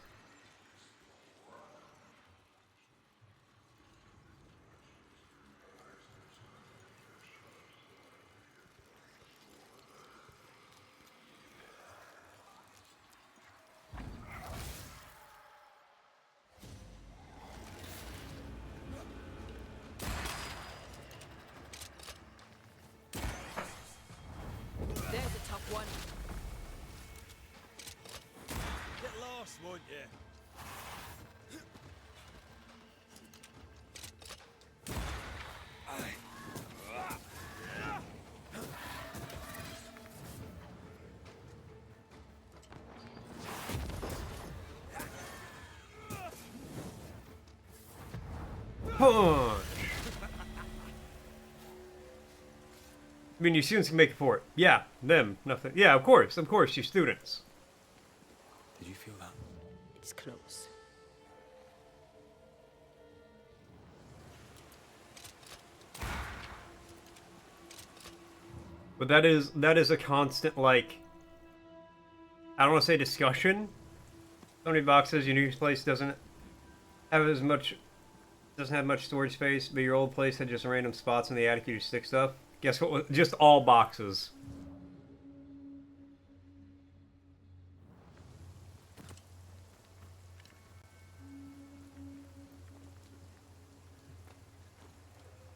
Speaker 3: There's a tough one.
Speaker 4: Get lost, won't you?
Speaker 1: Punch! I mean, your students can make it for it. Yeah, them, nothing. Yeah, of course, your students.
Speaker 4: Did you feel that?
Speaker 3: It's close.
Speaker 1: But that is a constant, like, I don't want to say discussion. So many boxes, your new place doesn't have much storage space, but your old place had just random spots in the attic you just stick stuff. Guess what? Just all boxes.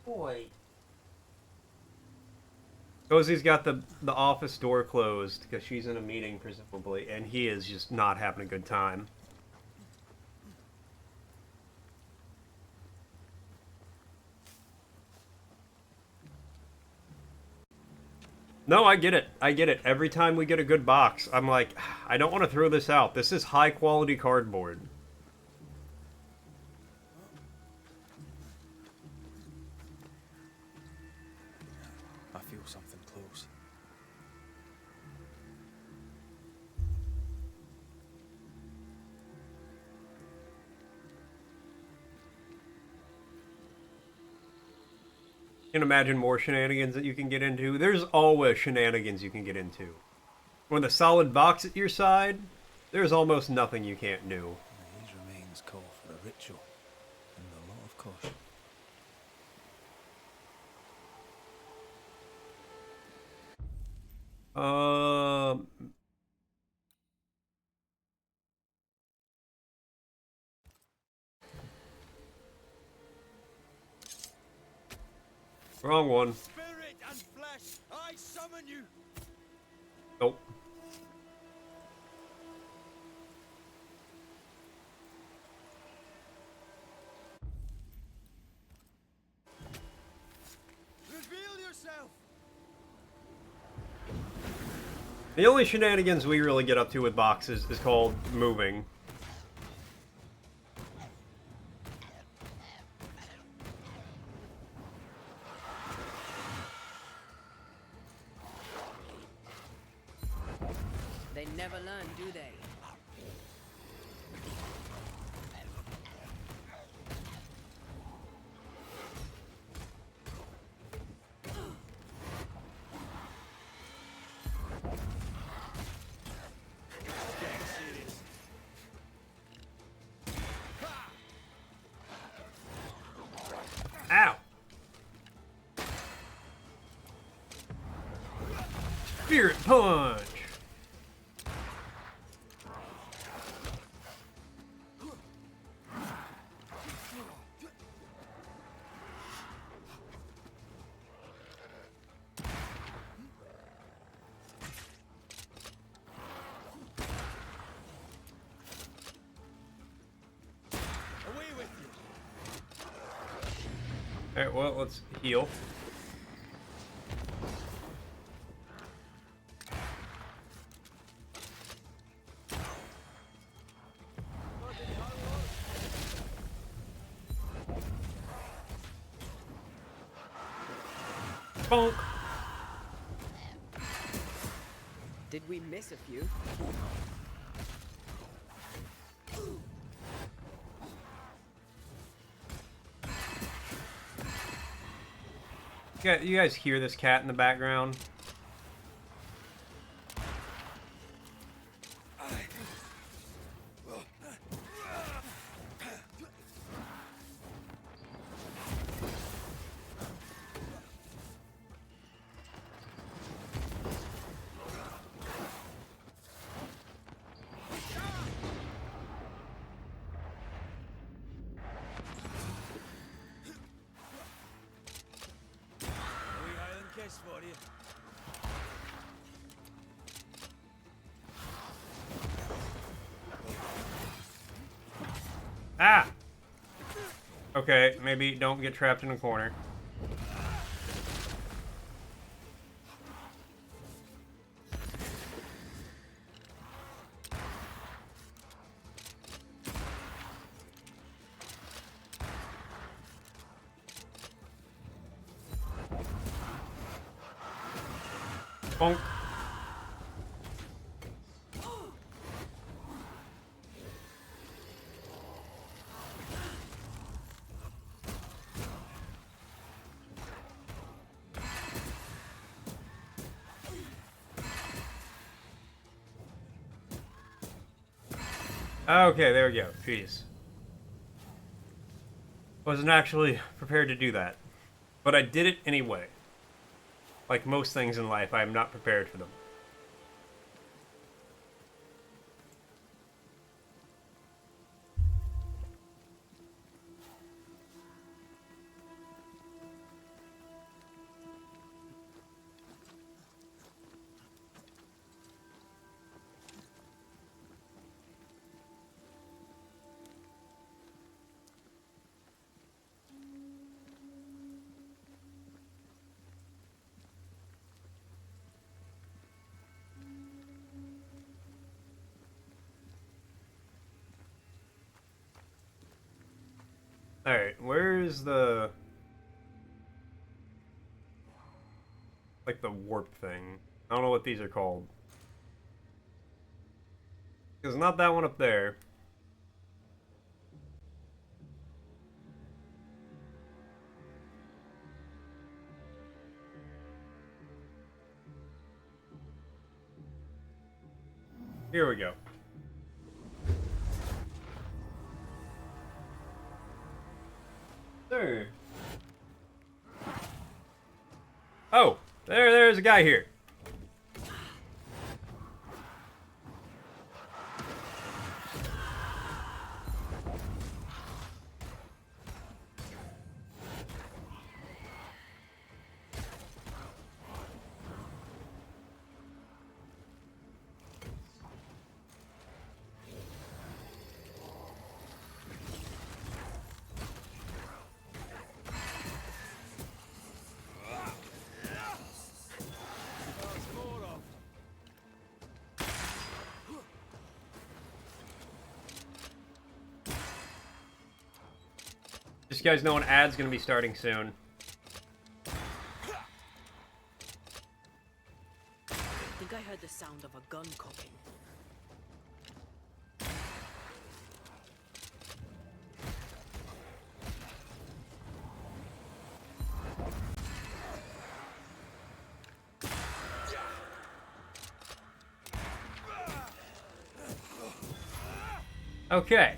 Speaker 1: Boy. Cozy's got the office door closed because she's in a meeting, presumably, and he is just not having a good time. No, I get it. I get it. Every time we get a good box, I'm like, I don't want to throw this out. This is high quality cardboard.
Speaker 4: I feel something close.
Speaker 1: You can imagine more shenanigans that you can get into. There's always shenanigans you can get into. With a solid box at your side, there's almost nothing you can't do.
Speaker 4: These remains call for a ritual and a lot of caution.
Speaker 1: Wrong one.
Speaker 4: Spirit and flesh, I summon you.
Speaker 1: Nope.
Speaker 4: Reveal yourself.
Speaker 1: The only shenanigans we really get up to with boxes is called moving.
Speaker 3: They never learn, do they?
Speaker 1: Ow! Spirit punch!
Speaker 4: Away with you!
Speaker 1: Alright, well, let's heal. Bonk!
Speaker 3: Did we miss a few?
Speaker 1: You guys hear this cat in the background?
Speaker 4: Kiss for you.
Speaker 1: Ah! Okay, maybe don't get trapped in a corner. Bonk. Okay, there we go. Jeez. Wasn't actually prepared to do that. But I did it anyway. Like most things in life, I am not prepared for them. Alright, where's the... like the warp thing? I don't know what these are called. Because not that one up there. Here we go. There. Oh, there's a guy here. Just you guys know an ad's gonna be starting soon.
Speaker 3: I think I heard the sound of a gun cocking.
Speaker 1: Okay.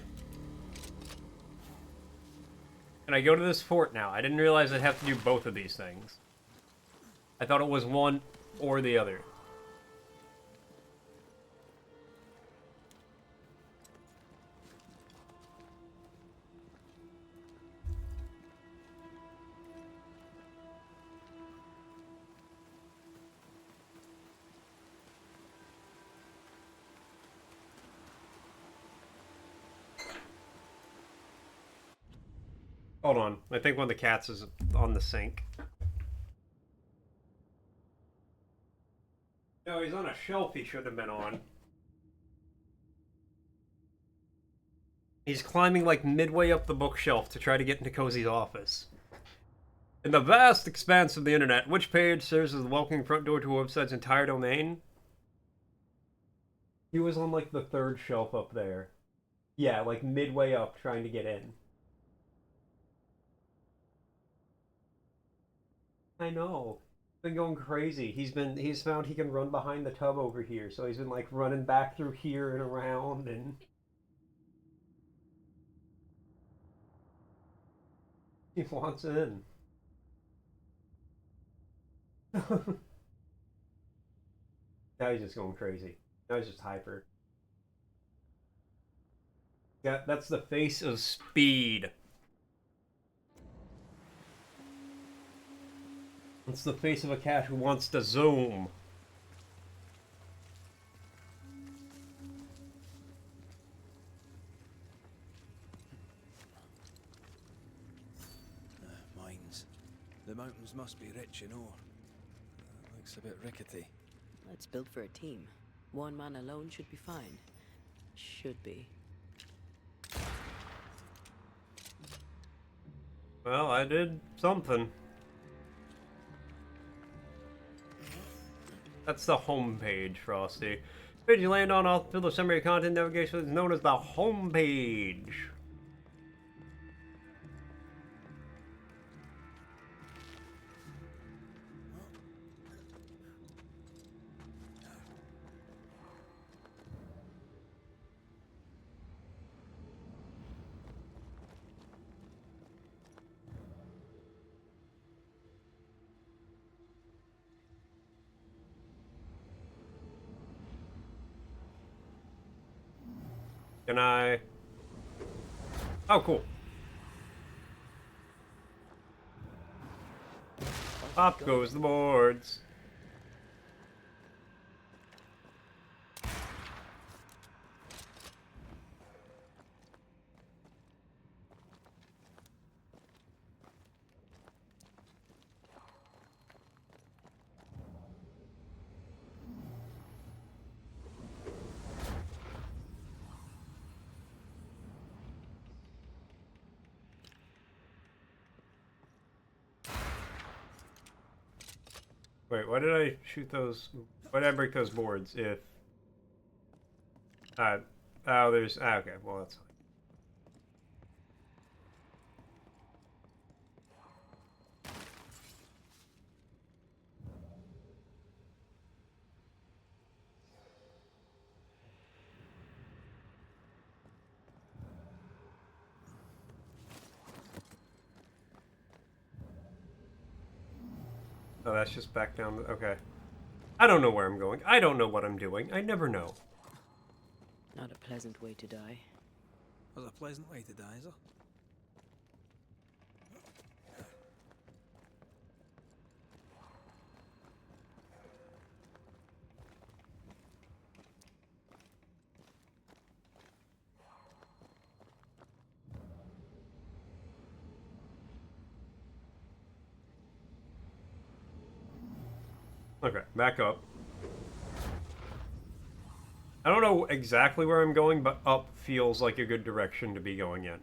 Speaker 1: Can I go to this fort now? I didn't realize I'd have to do both of these things. I thought it was one or the other. Hold on. I think one of the cats is on the sink. No, he's on a shelf he should have been on. He's climbing like midway up the bookshelf to try to get into Cozy's office. In the vast expanse of the internet, which page serves as the welcoming front door to a website's entire domain? He was on like the third shelf up there. Yeah, like midway up trying to get in. I know. Been going crazy. He's found he can run behind the tub over here, so he's been like running back through here and around and he wants in. Now he's just going crazy. Now he's just hyper. Yeah, that's the face of speed. It's the face of a cat who wants to zoom.
Speaker 4: Mines. The mountains must be rich in ore. Looks a bit rickety.
Speaker 3: Let's build for a team. One man alone should be fine. Should be.
Speaker 1: Well, I did something. That's the home page, Frosty. The page you land on off the summary content navigation is known as the home page. Can I? Oh, cool. Up goes the boards. Wait, why did I shoot those? Why did I break those boards? If oh, there's okay. Well, that's fine. Oh, that's just back down. Okay. I don't know where I'm going. I don't know what I'm doing. I never know.
Speaker 3: Not a pleasant way to die.
Speaker 4: There's a pleasant way to die, is there?
Speaker 1: Okay, back up. I don't know exactly where I'm going, but up feels like a good direction to be going in.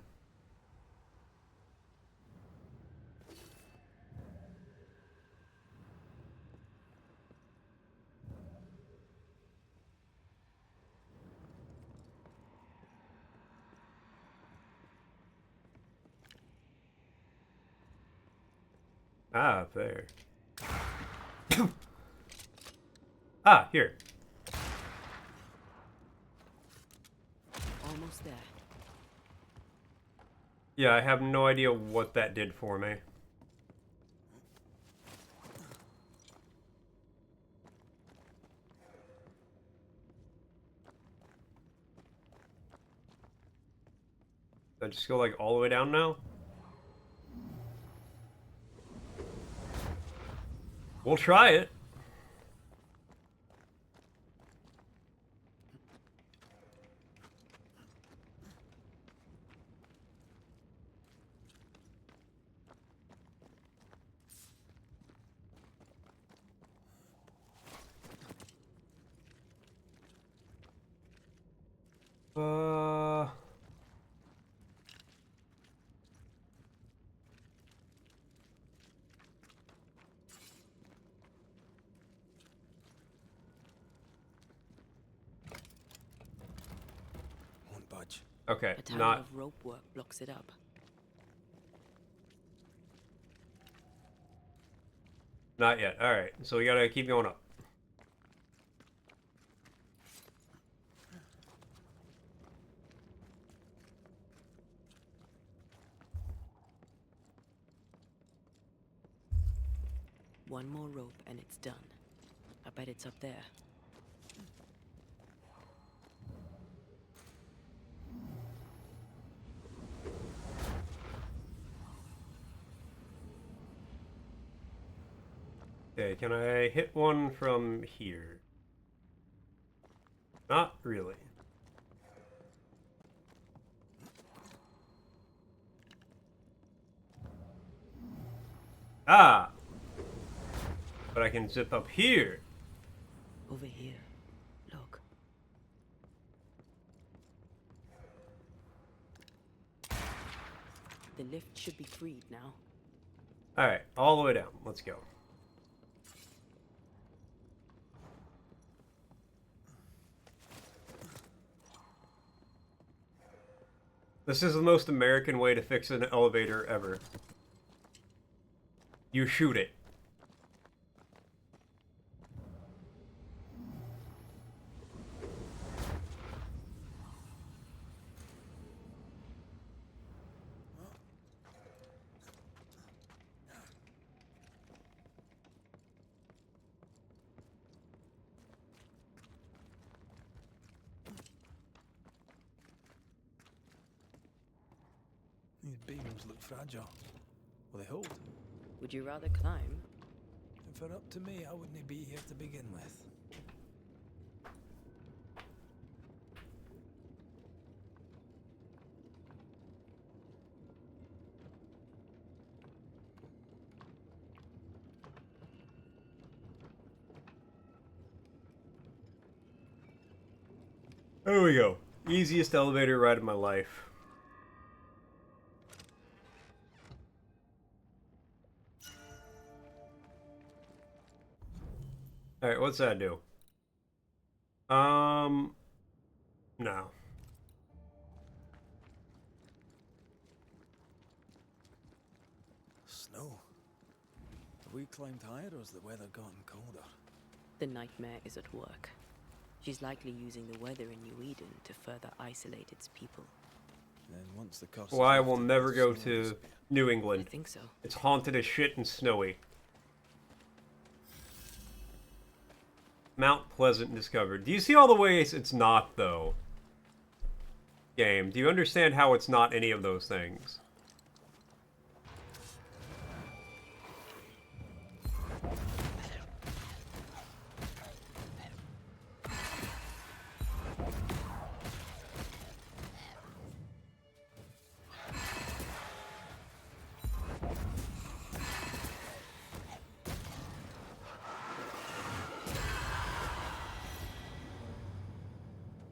Speaker 1: Ah, there. Ah, here.
Speaker 3: Almost there.
Speaker 1: Yeah, I have no idea what that did for me. Did I just go like all the way down now? We'll try it. Uh...
Speaker 4: Won't budge.
Speaker 1: Okay,
Speaker 3: A tangle
Speaker 1: not...
Speaker 3: of rope work blocks it up.
Speaker 1: Not yet. Alright, so we gotta keep going up.
Speaker 3: One more rope and it's done. I bet it's up there.
Speaker 1: Okay, can I hit one from here? Not really. Ah! But I can zip up here.
Speaker 3: Over here. Look. The lift should be freed now.
Speaker 1: Alright, all the way down. Let's go. This is the most American way to fix an elevator ever. You shoot it.
Speaker 4: These beams look fragile. Will they hold?
Speaker 3: Would you rather climb?
Speaker 4: If it up to me, I wouldn't be here to begin with.
Speaker 1: There we go. Easiest elevator ride of my life. Alright, what's that do? No.
Speaker 4: Snow. Have we climbed higher or has the weather gotten colder?
Speaker 3: The nightmare is at work. She's likely using the weather in New Eden to further isolate its people.
Speaker 4: Then once the curse
Speaker 1: Well, I
Speaker 4: is
Speaker 1: will
Speaker 4: lifted,
Speaker 1: never
Speaker 4: the
Speaker 1: go
Speaker 4: snow
Speaker 1: to
Speaker 4: will disappear.
Speaker 1: New
Speaker 3: I
Speaker 1: England.
Speaker 3: think so.
Speaker 1: It's haunted as shit and snowy. Mount Pleasant discovered. Do you see all the ways it's not, though? Game. Do you understand how it's not any of those things?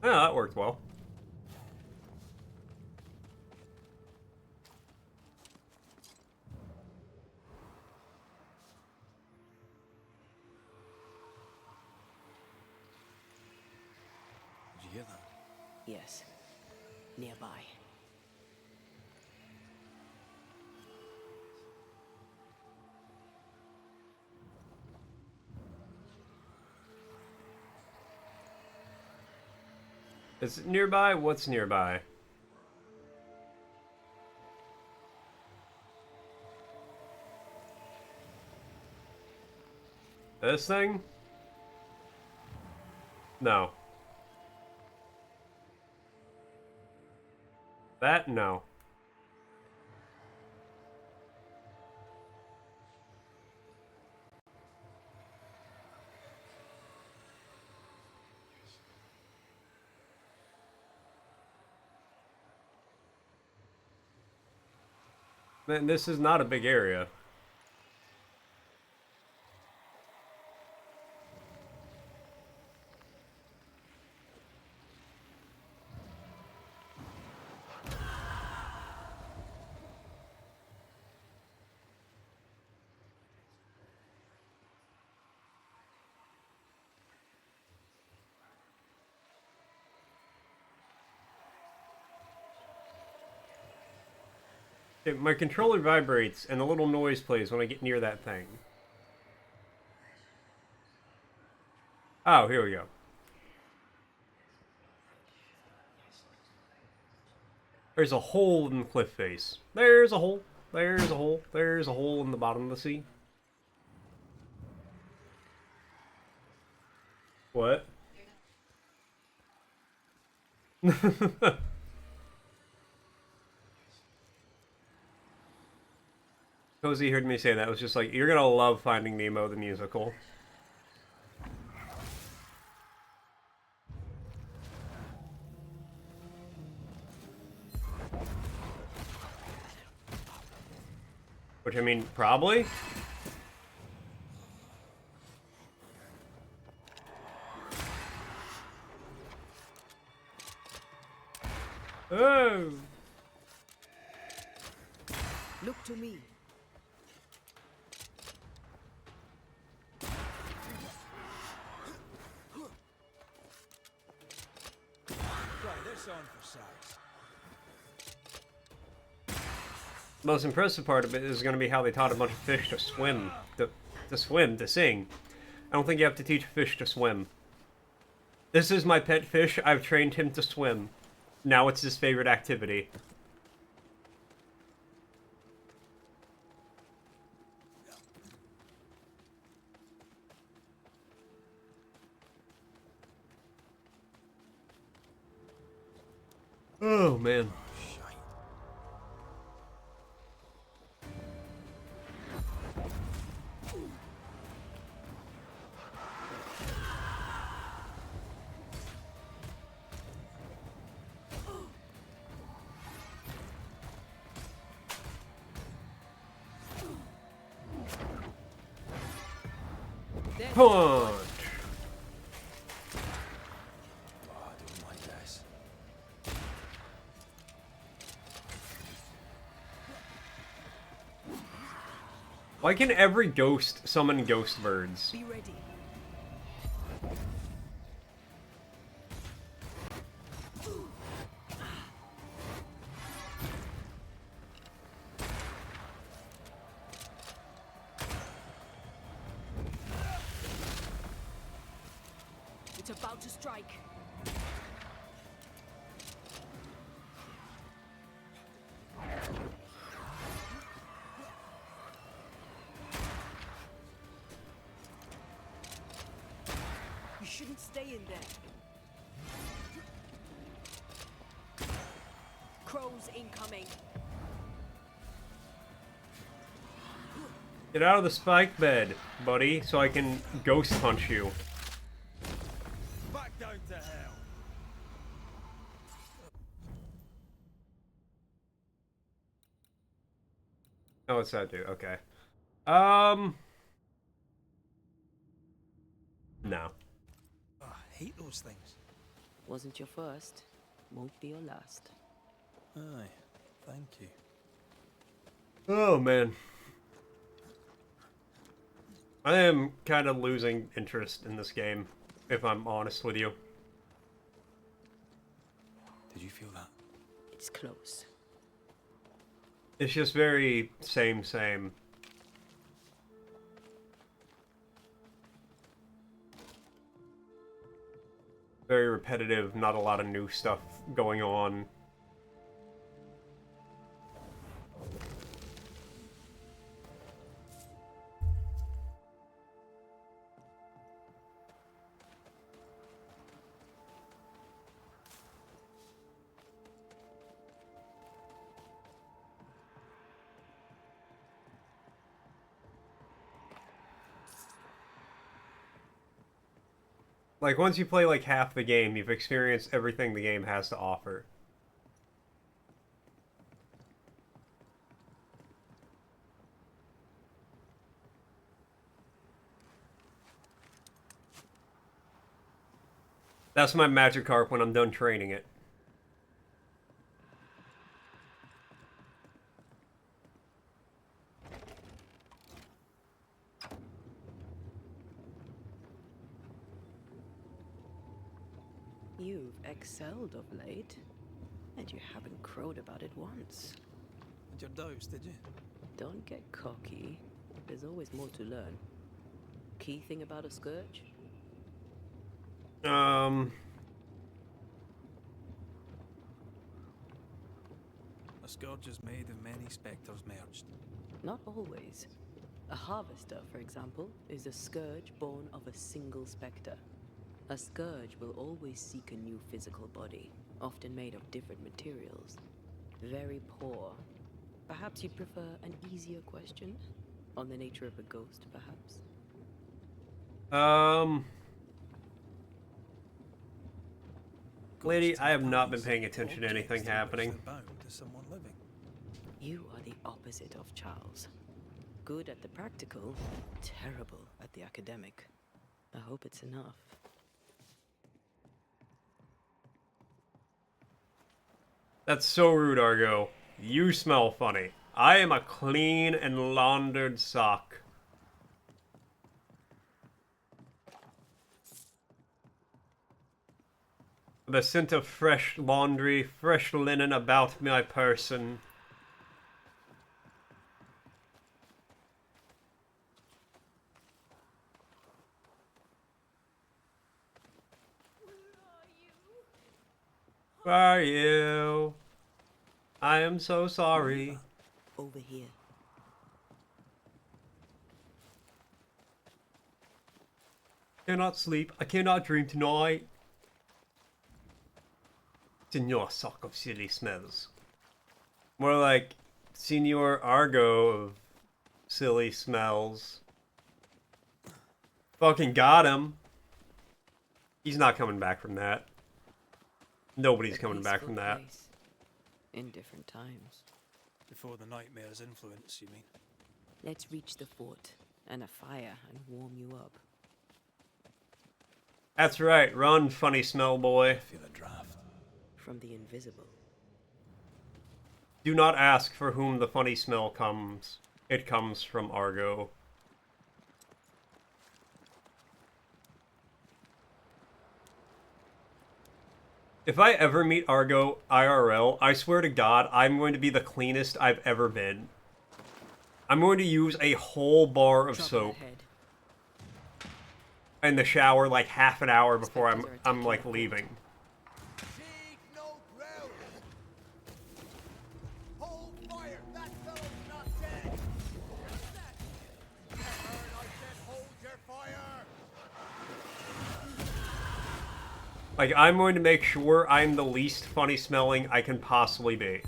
Speaker 1: Oh, that worked well.
Speaker 4: Did you hear that?
Speaker 3: Yes. Nearby.
Speaker 1: Is it nearby? What's nearby? This thing? No. That? No. Man, this is not a big area. My controller vibrates and a little noise plays when I get near that thing. Oh, here we go. There's a hole in the cliff face. There's a hole. There's a hole. There's a hole in the bottom of the sea. What? Cozy heard me say that. It was just like, you're gonna love Finding Nemo the musical. Which, I mean, probably? Oh!
Speaker 3: Look to me.
Speaker 4: Try this on for size.
Speaker 1: The most impressive part of it is going to be how they taught a bunch of fish to swim. To sing. I don't think you have to teach a fish to swim. This is my pet fish. I've trained him to swim. Now it's his favorite activity. Oh, man. Punch!
Speaker 4: Oh, I don't like this.
Speaker 1: Why can every ghost summon ghost birds?
Speaker 3: Be ready. It's about to strike. You shouldn't stay in there. Crows incoming.
Speaker 1: Get out of the spike bed, buddy, so I can ghost punch you.
Speaker 4: Back down to hell.
Speaker 1: Oh, what's that do? Okay. No.
Speaker 4: Oh, I hate those things.
Speaker 3: Wasn't your first, won't be your last.
Speaker 4: Aye, thank you.
Speaker 1: Oh, man. I am kind of losing interest in this game, if I'm honest with you.
Speaker 4: Did you feel that?
Speaker 3: It's close.
Speaker 1: It's just very same. Very repetitive, not a lot of new stuff going on. Like, once you play like half the game, you've experienced everything the game has to offer. That's my Magikarp when I'm done training it.
Speaker 3: You've excelled of late, and you haven't crowed about it once.
Speaker 4: Had your doubts, did you?
Speaker 3: Don't get cocky. There's always more to learn. Key thing about a scourge?
Speaker 4: A scourge is made of many spectres merged.
Speaker 3: Not always. A harvester, for example, is a scourge born of a single spectre. A scourge will always seek a new physical body, often made of different materials. Very poor. Perhaps you'd prefer an easier question? On the nature of a ghost, perhaps?
Speaker 1: Lady, I have not been paying attention to anything happening.
Speaker 4: Bound to someone living.
Speaker 3: You are the opposite of Charles. Good at the practical, terrible at the academic. I hope it's enough.
Speaker 1: That's so rude, Argo. You smell funny. I am a clean and laundered sock. The scent of fresh laundry, fresh linen about my person. Where are you? I am so sorry.
Speaker 3: Over here.
Speaker 1: I cannot sleep. I cannot dream tonight. Senor Sock of Silly Smells. More like Senor Argo of Silly Smells. Fucking got him. He's not coming back from that. Nobody's coming back from that.
Speaker 3: Place. In different times.
Speaker 4: Before the nightmare's influence, you mean?
Speaker 3: Let's reach the fort and a fire and warm you up.
Speaker 1: That's right. Run, funny smell boy.
Speaker 4: I feel a draft.
Speaker 3: From the invisible.
Speaker 1: Do not ask for whom the funny smell comes. It comes from Argo. If I ever meet Argo IRL, I swear to God, I'm going to be the cleanest I've ever been. I'm going to use a whole bar of soap in the shower like half an hour before I'm like leaving.
Speaker 5: Take no ground. Hold fire. That fellow's not dead. I said hold your fire.
Speaker 1: Like, I'm going to make sure I'm the least funny smelling I can possibly be.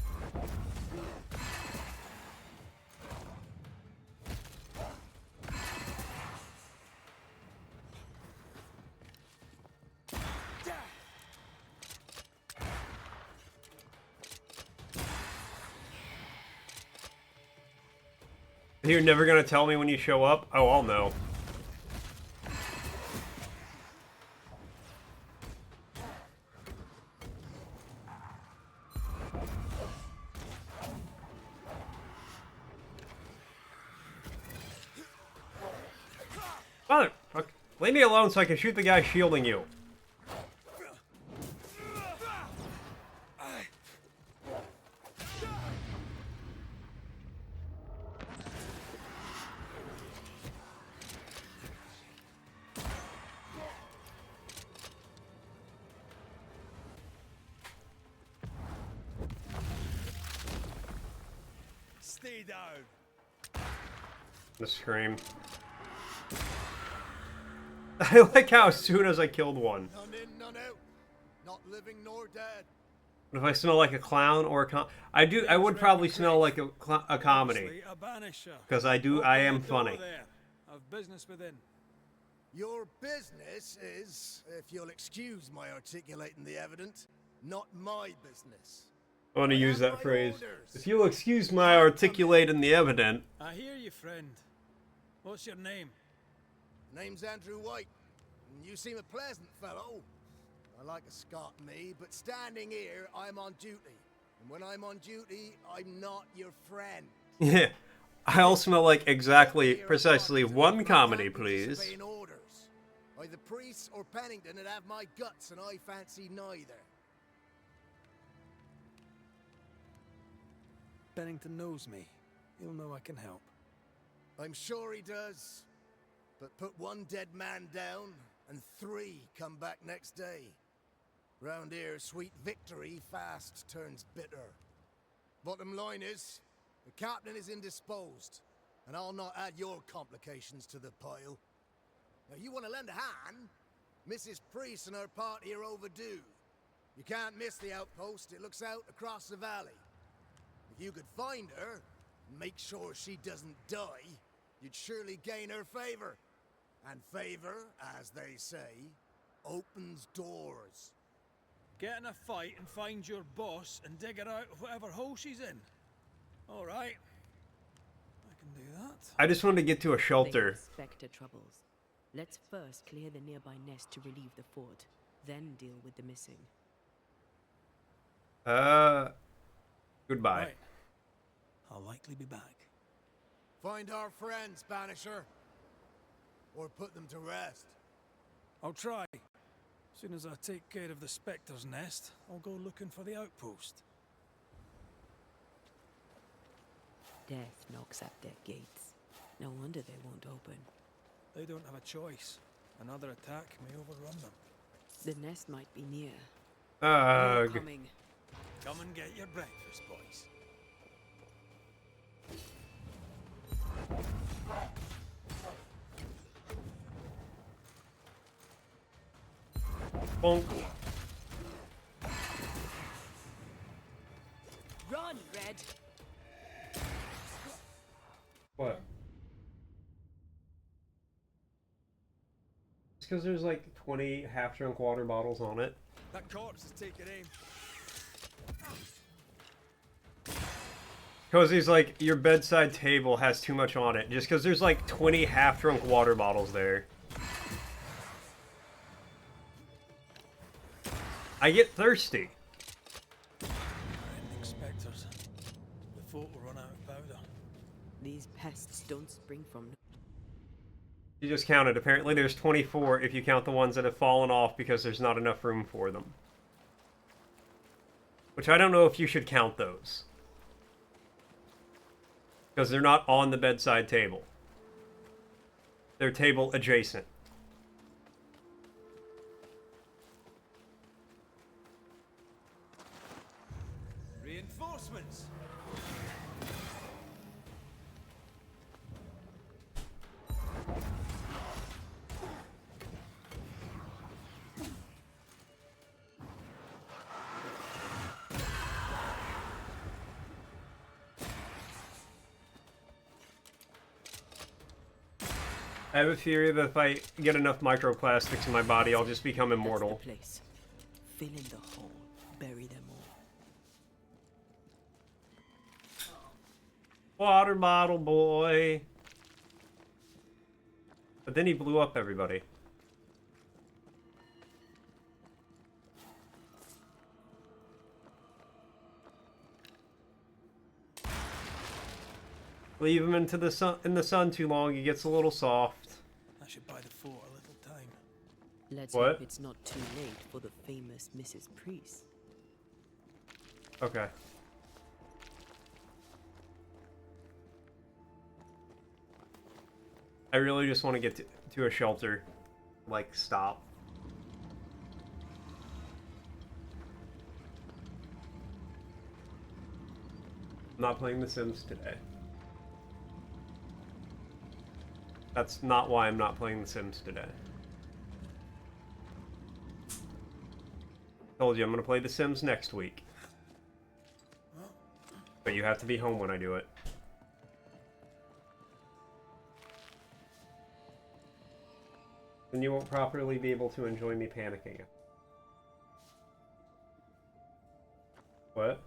Speaker 1: You're never gonna tell me when you show up? Oh, I'll know. Motherfucker. Leave me alone so I can shoot the guy shielding you.
Speaker 5: Stay down.
Speaker 1: The scream. I like how as soon as I killed one.
Speaker 5: None in, none out. Not living nor dead.
Speaker 1: But if I smell like a clown or a I would probably smell like a comedy.
Speaker 4: A banisher.
Speaker 1: Because I am funny.
Speaker 4: I've business within.
Speaker 5: Your business is, if you'll excuse my articulating the evident, not my business.
Speaker 1: I want to use
Speaker 5: am
Speaker 1: that
Speaker 5: my
Speaker 1: phrase.
Speaker 5: orders.
Speaker 1: If you'll excuse my articulating the evident.
Speaker 4: I hear you, friend. What's your name?
Speaker 5: Name's Andrew White. And you seem a pleasant fellow. I like a Scot, me, but standing here, I'm on duty. And when I'm on duty, I'm not your friend.
Speaker 1: Yeah. I'll smell like precisely one comedy, please.
Speaker 5: Orders. Either Priest or Pennington would have my guts, and I fancy neither.
Speaker 4: Bennington knows me. He'll know I can help.
Speaker 5: I'm sure he does. But put one dead man down, and 3 come back next day. Round here, sweet victory fast turns bitter. Bottom line is, the captain is indisposed, and I'll not add your complications to the pile. Now, you want to lend a hand? Mrs. Priest and her party are overdue. You can't miss the outpost. It looks out across the valley. If you could find her, and make sure she doesn't die, you'd surely gain her favor. And favor, as they say, opens doors.
Speaker 4: Get in a fight and find your boss and dig her out of whatever hole she's in. All right. I can do that.
Speaker 1: I just wanted to get to a shelter.
Speaker 3: Spectre troubles. Let's first clear the nearby nest to relieve the fort, then deal with the missing.
Speaker 1: Goodbye.
Speaker 4: Right. I'll likely be back.
Speaker 5: Find our friends, Banisher. Or put them to rest.
Speaker 4: I'll try. As soon as I take care of the Spectre's nest, I'll go looking for the outpost.
Speaker 3: Death knocks at their gates. No wonder they won't open.
Speaker 4: They don't have a choice. Another attack may overrun them.
Speaker 3: The nest might be near.
Speaker 1: Ugh.
Speaker 3: Coming.
Speaker 4: Come and get your breakfast, boys.
Speaker 1: Bonk.
Speaker 3: Run, Red!
Speaker 1: What? It's because there's like 20 half-drunk water bottles on it.
Speaker 4: That corpse is taking aim.
Speaker 1: Because he's like, your bedside table has too much on it. Just because there's like 20 half-drunk water bottles there. I get thirsty.
Speaker 4: Ending Spectres. The fort will run out of powder.
Speaker 3: These pests don't spring from...
Speaker 1: You just counted. Apparently there's 24 if you count the ones that have fallen off because there's not enough room for them. Which I don't know if you should count those. Because they're not on the bedside table. They're table adjacent.
Speaker 7: Reinforcements!
Speaker 1: I have a theory that if I get enough microplastics in my body, I'll just become immortal.
Speaker 3: That's the place. Fill in the hole. Bury them all.
Speaker 1: Water bottle boy. But then he blew up everybody. Leave him into the sun too long, he gets a little soft.
Speaker 4: I should buy the fort a little time.
Speaker 3: Let's
Speaker 1: What?
Speaker 3: hope it's not too late for the famous Mrs. Priest.
Speaker 1: Okay. I really just want to get to a shelter. Like, stop. I'm not playing The Sims today. That's not why I'm not playing The Sims today. Told you I'm gonna play The Sims next week. But you have to be home when I do it. Then you won't properly be able to enjoy me panicking. What?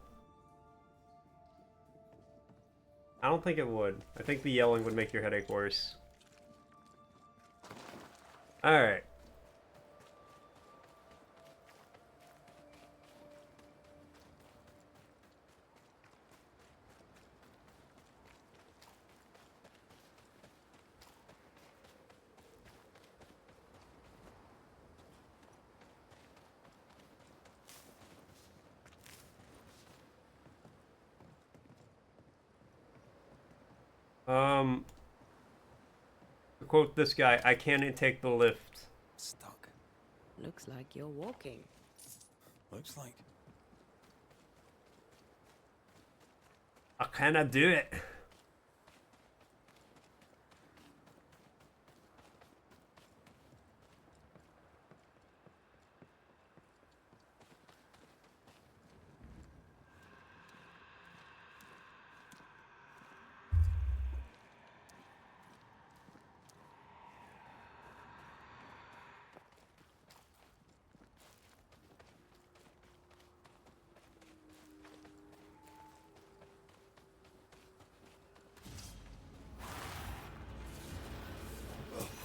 Speaker 1: I don't think it would. I think the yelling would make your headache worse. Alright. To quote this guy, I can't take the lift.
Speaker 4: Stuck.
Speaker 3: Looks like you're walking.
Speaker 4: Looks like.
Speaker 1: I cannot do it.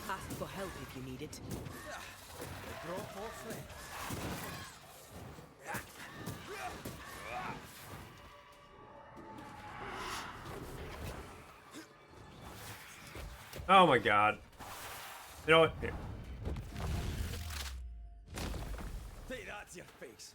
Speaker 3: Ask for help if you need it.
Speaker 4: They brought more friends.
Speaker 1: Oh my god. You know what? Here.
Speaker 4: Take that to your face.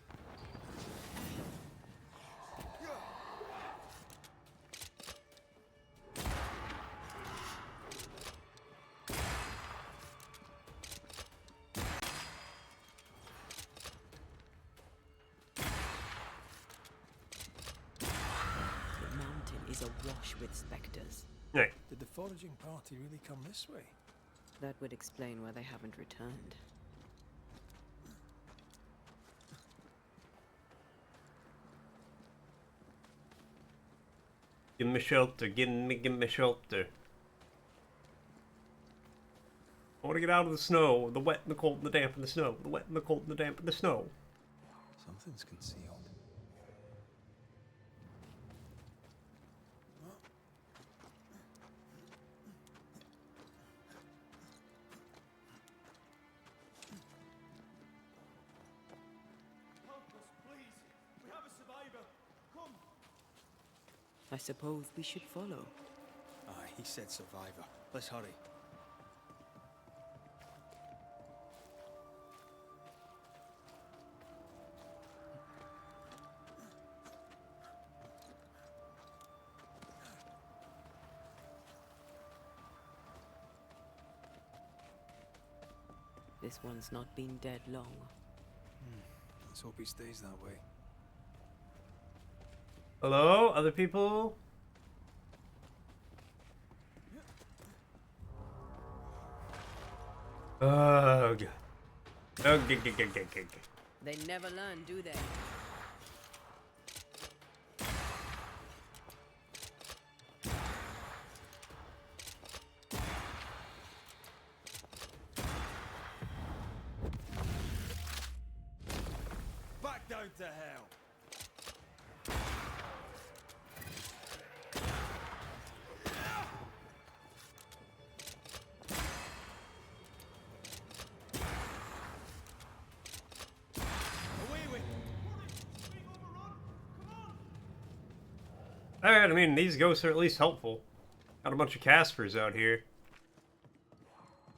Speaker 3: The mountain is awash with specters.
Speaker 1: Hey.
Speaker 4: Did the foraging party really come this way?
Speaker 3: That would explain why they haven't returned.
Speaker 1: Give me shelter. Give me shelter. I want to get out of the snow. The wet and the cold and the damp and the snow. The wet and the cold and the damp and the snow.
Speaker 4: Something's concealed.
Speaker 3: I suppose we should follow.
Speaker 4: Aye, he said survivor. Let's hurry.
Speaker 3: This one's not been dead long.
Speaker 4: Let's hope he stays that way.
Speaker 1: Hello, other people? Oh, God. Oh, good.
Speaker 3: They never learn, do they?
Speaker 4: Back down to hell.
Speaker 1: Alright, I mean, these ghosts are at least helpful. Got a bunch of Caspers out here.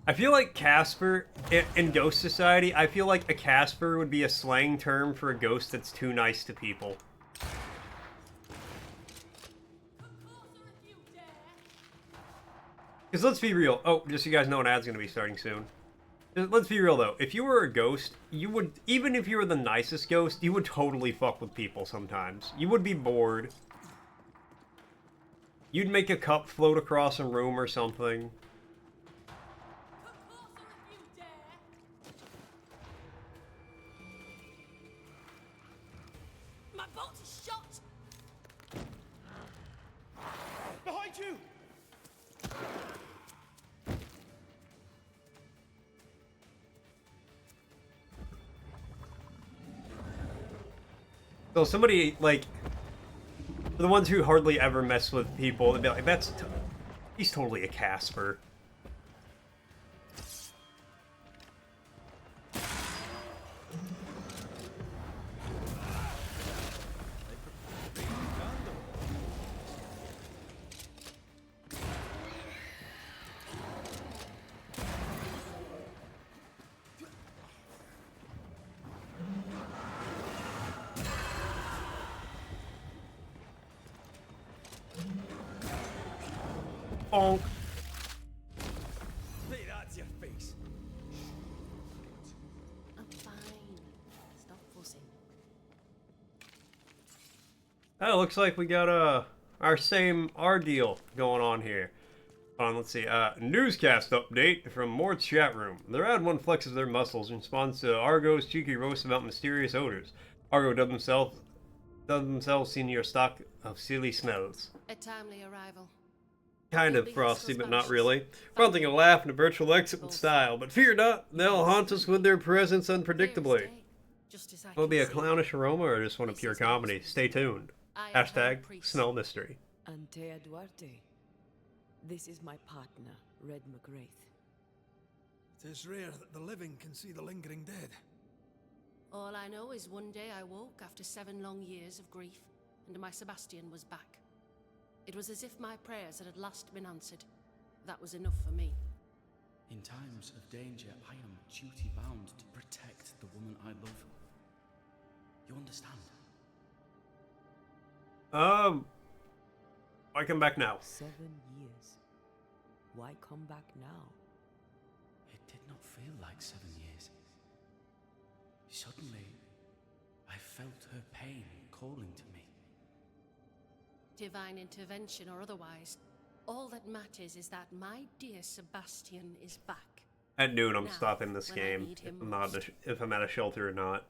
Speaker 1: I feel like Casper, in Ghost Society, I feel like a Casper would be a slang term for a ghost that's too nice to people. Because let's be real. Oh, just so you guys know, an ad's going to be starting soon. Let's be real, though. If you were a ghost, you would, even if you were the nicest ghost, you would totally fuck with people sometimes. You would be bored. You'd make a cup float across a room or something.
Speaker 3: My bolt is shot!
Speaker 7: Behind you!
Speaker 1: So somebody, like, for the ones who hardly ever mess with people, they'd be like, he's totally a Casper. Bonk.
Speaker 7: Hey, that's your face.
Speaker 3: I'm fine. Stop fussing.
Speaker 1: Oh, looks like we got our deal going on here. Let's see. Newscast update from Mort's chat room. The Rad One flexes their muscles in response to Argo's cheeky roast about mysterious odors. Argo dubbed themselves senior stock of silly smells.
Speaker 3: A timely arrival.
Speaker 1: Kind of frosty, but not really. Prompting a laugh and a virtual exit in style. But fear not, they'll haunt us with their presence unpredictably. Will it be a clownish aroma or just one of pure comedy? Stay tuned. Hashtag smell mystery.
Speaker 3: Antea Duarte. This is my partner, Red McGrath.
Speaker 4: It is rare that the living can see the lingering dead.
Speaker 9: All I know is one day I woke after 7 long years of grief, and my Sebastian was back. It was as if my prayers had at last been answered. That was enough for me.
Speaker 8: In times of danger, I am duty-bound to protect the woman I love. You understand?
Speaker 1: Why come back now?
Speaker 3: 7 years. Why come back now?
Speaker 8: It did not feel like 7 years. Suddenly, I felt her pain calling to me.
Speaker 9: Divine intervention or otherwise, all that matters is that my dear Sebastian is back.
Speaker 1: At noon, I'm
Speaker 9: Now,
Speaker 1: stopping this
Speaker 9: when I
Speaker 1: game
Speaker 9: need him
Speaker 1: if I'm at a shelter or not.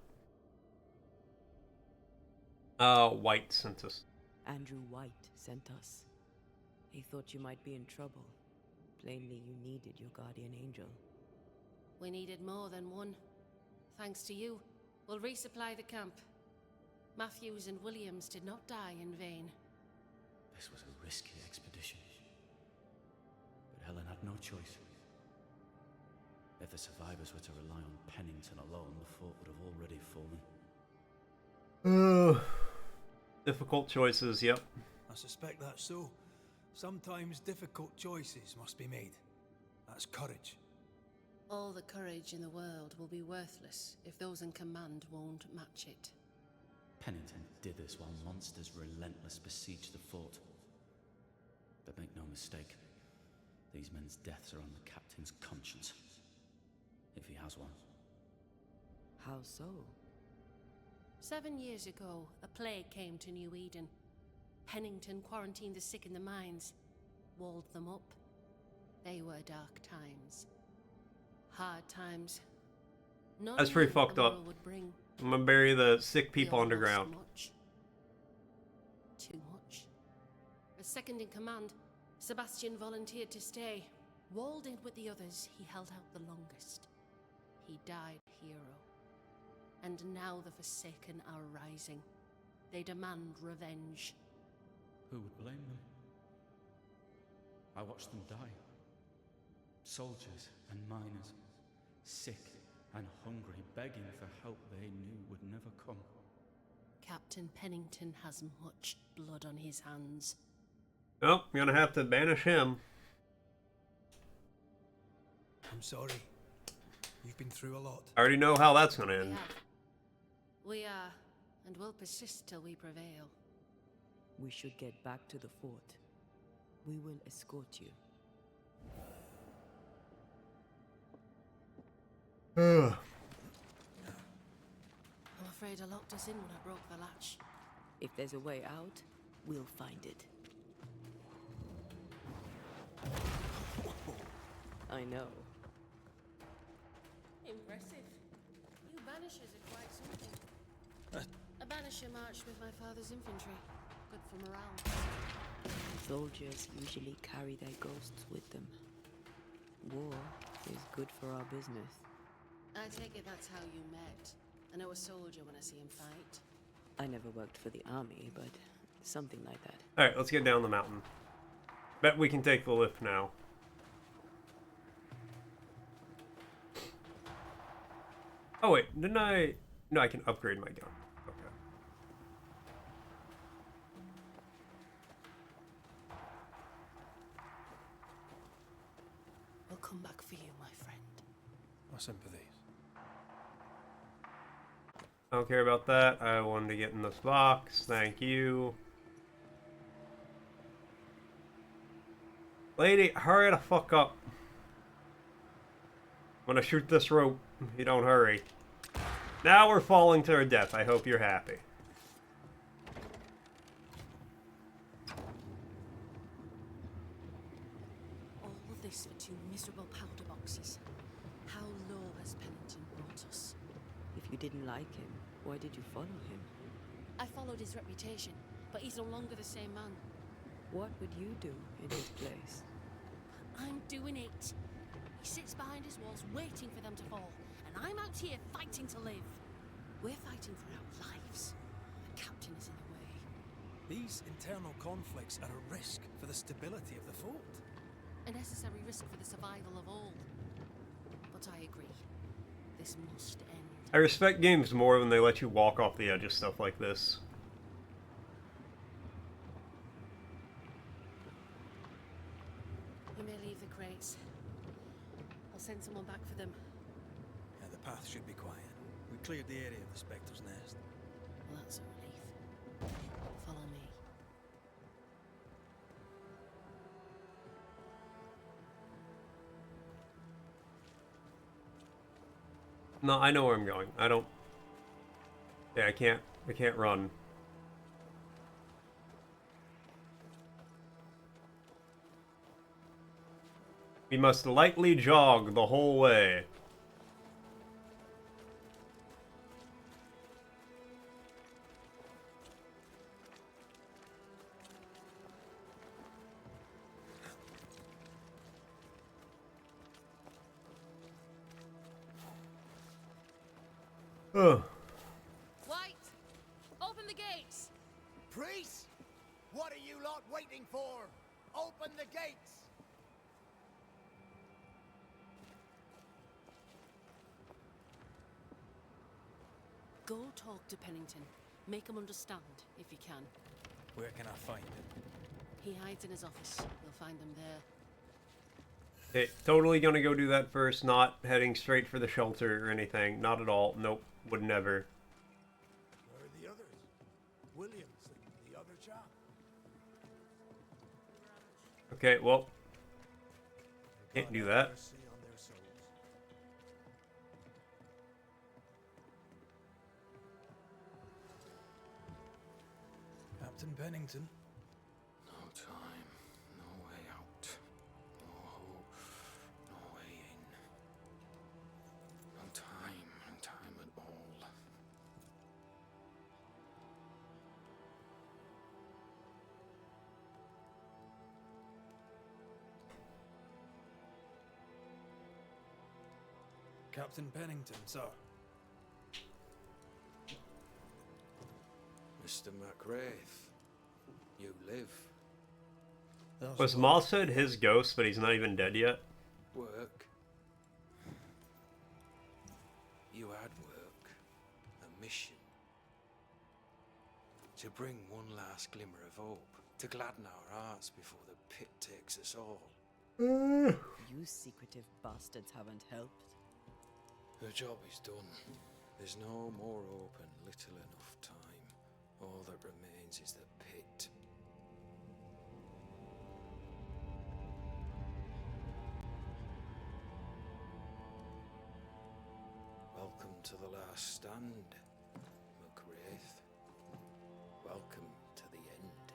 Speaker 1: White sent us.
Speaker 3: Andrew White sent us. He thought you might be in trouble. Plainly, you needed your guardian angel.
Speaker 9: We needed more than one. Thanks to you, we'll resupply the camp. Matthews and Williams did not die in vain.
Speaker 8: This was a risky expedition. But Helen had no choice. If the survivors were to rely on Pennington alone, the fort would have already fallen.
Speaker 1: Difficult choices, yep.
Speaker 4: I suspect that's so. Sometimes difficult choices must be made. That's courage.
Speaker 9: All the courage in the world will be worthless if those in command won't match it.
Speaker 8: Pennington did this while monsters relentless besieged the fort. But make no mistake, these men's deaths are on the captain's conscience. If he has one.
Speaker 3: How so?
Speaker 9: 7 years ago, a plague came to New Eden. Pennington quarantined the sick in the mines, walled them up. They were dark times. Hard times. None
Speaker 1: That's pretty
Speaker 9: knew what
Speaker 1: fucked
Speaker 9: the
Speaker 1: up.
Speaker 9: morrow would bring.
Speaker 1: I'm gonna bury the sick people
Speaker 9: We all
Speaker 1: underground.
Speaker 9: lost much. Too much. As second in command, Sebastian volunteered to stay. Walled in with the others, he held out the longest. He died hero. And now the Forsaken are rising. They demand revenge.
Speaker 8: Who would blame them? I watched them die. Soldiers and miners, sick and hungry, begging for help they knew would never come.
Speaker 9: Captain Pennington has much blood on his hands.
Speaker 1: Well, I'm gonna have to banish him.
Speaker 4: I'm sorry. You've been through a lot.
Speaker 1: I already know how that's gonna
Speaker 9: We
Speaker 1: end.
Speaker 9: have. We are, and will persist till we prevail.
Speaker 3: We should get back to the fort. We will escort you.
Speaker 9: I'm afraid I locked us in when I broke the latch.
Speaker 3: If there's a way out, we'll find it. know.
Speaker 9: Impressive. You Banishers are quite something. A Banisher marched with my father's infantry. Good for morale.
Speaker 3: Soldiers usually carry their ghosts with them. War is good for our business.
Speaker 9: I take it that's how you met. I know a soldier when I see him fight.
Speaker 3: I never worked for the army, but something like that.
Speaker 1: Alright, let's get down the mountain. Bet we can take the lift now. Oh wait, didn't I... No, I can upgrade my gun. Okay.
Speaker 9: We'll come back for you, my friend.
Speaker 4: My sympathies.
Speaker 1: I don't care about that. I wanted to get in this box. Thank you. Lady, hurry the fuck up. I'm gonna shoot this rope if you don't hurry. Now we're falling to our death. I hope you're happy.
Speaker 9: All of this for 2 miserable powder boxes. How low has Pennington brought us?
Speaker 3: If you didn't like him, why did you follow him?
Speaker 9: I followed his reputation, but he's no longer the same man.
Speaker 3: What would you do in his place?
Speaker 9: I'm doing it. He sits behind his walls waiting for them to fall, and I'm out here fighting to live. We're fighting for our lives. The captain is in the way.
Speaker 4: These internal conflicts are a risk for the stability of the fort.
Speaker 9: A necessary risk for the survival of all. But I agree. This must end.
Speaker 1: I respect games more when they let you walk off the edge of stuff like this.
Speaker 9: You may leave the crates. I'll send someone back for them.
Speaker 4: Yeah, the path should be quiet. We cleared the area of the Spectre's nest.
Speaker 9: Well, that's a relief. Follow me.
Speaker 1: No, I know where I'm going. I don't... Yeah, I can't run. We must lightly jog the whole way. Ugh.
Speaker 9: White! Open the gates!
Speaker 5: Priests, what are you lot waiting for? Open the gates!
Speaker 9: Go talk to Pennington. Make him understand, if you can.
Speaker 4: Where can I find him?
Speaker 9: He hides in his office. You'll find him there.
Speaker 1: Okay, totally gonna go do that first, not heading straight for the shelter or anything. Not at all. Nope, would never.
Speaker 5: Where are the others? Williams and the other chap?
Speaker 1: Okay, well, can't do that.
Speaker 5: Mercy on their souls.
Speaker 4: Captain Pennington?
Speaker 8: No time, no way out. No hope, no way in. No time at all.
Speaker 4: Captain Pennington, sir.
Speaker 7: Mr. McRaith, you live.
Speaker 1: Was Mosshead his ghost, but he's not even dead yet?
Speaker 7: Work. You had work. A mission. To bring one last glimmer of hope. To gladden our hearts before the pit takes us all.
Speaker 3: You secretive bastards haven't helped.
Speaker 7: The job is done. There's no more hope and little enough time. All that remains is the pit. Welcome to the last stand, McRaith. Welcome to the end.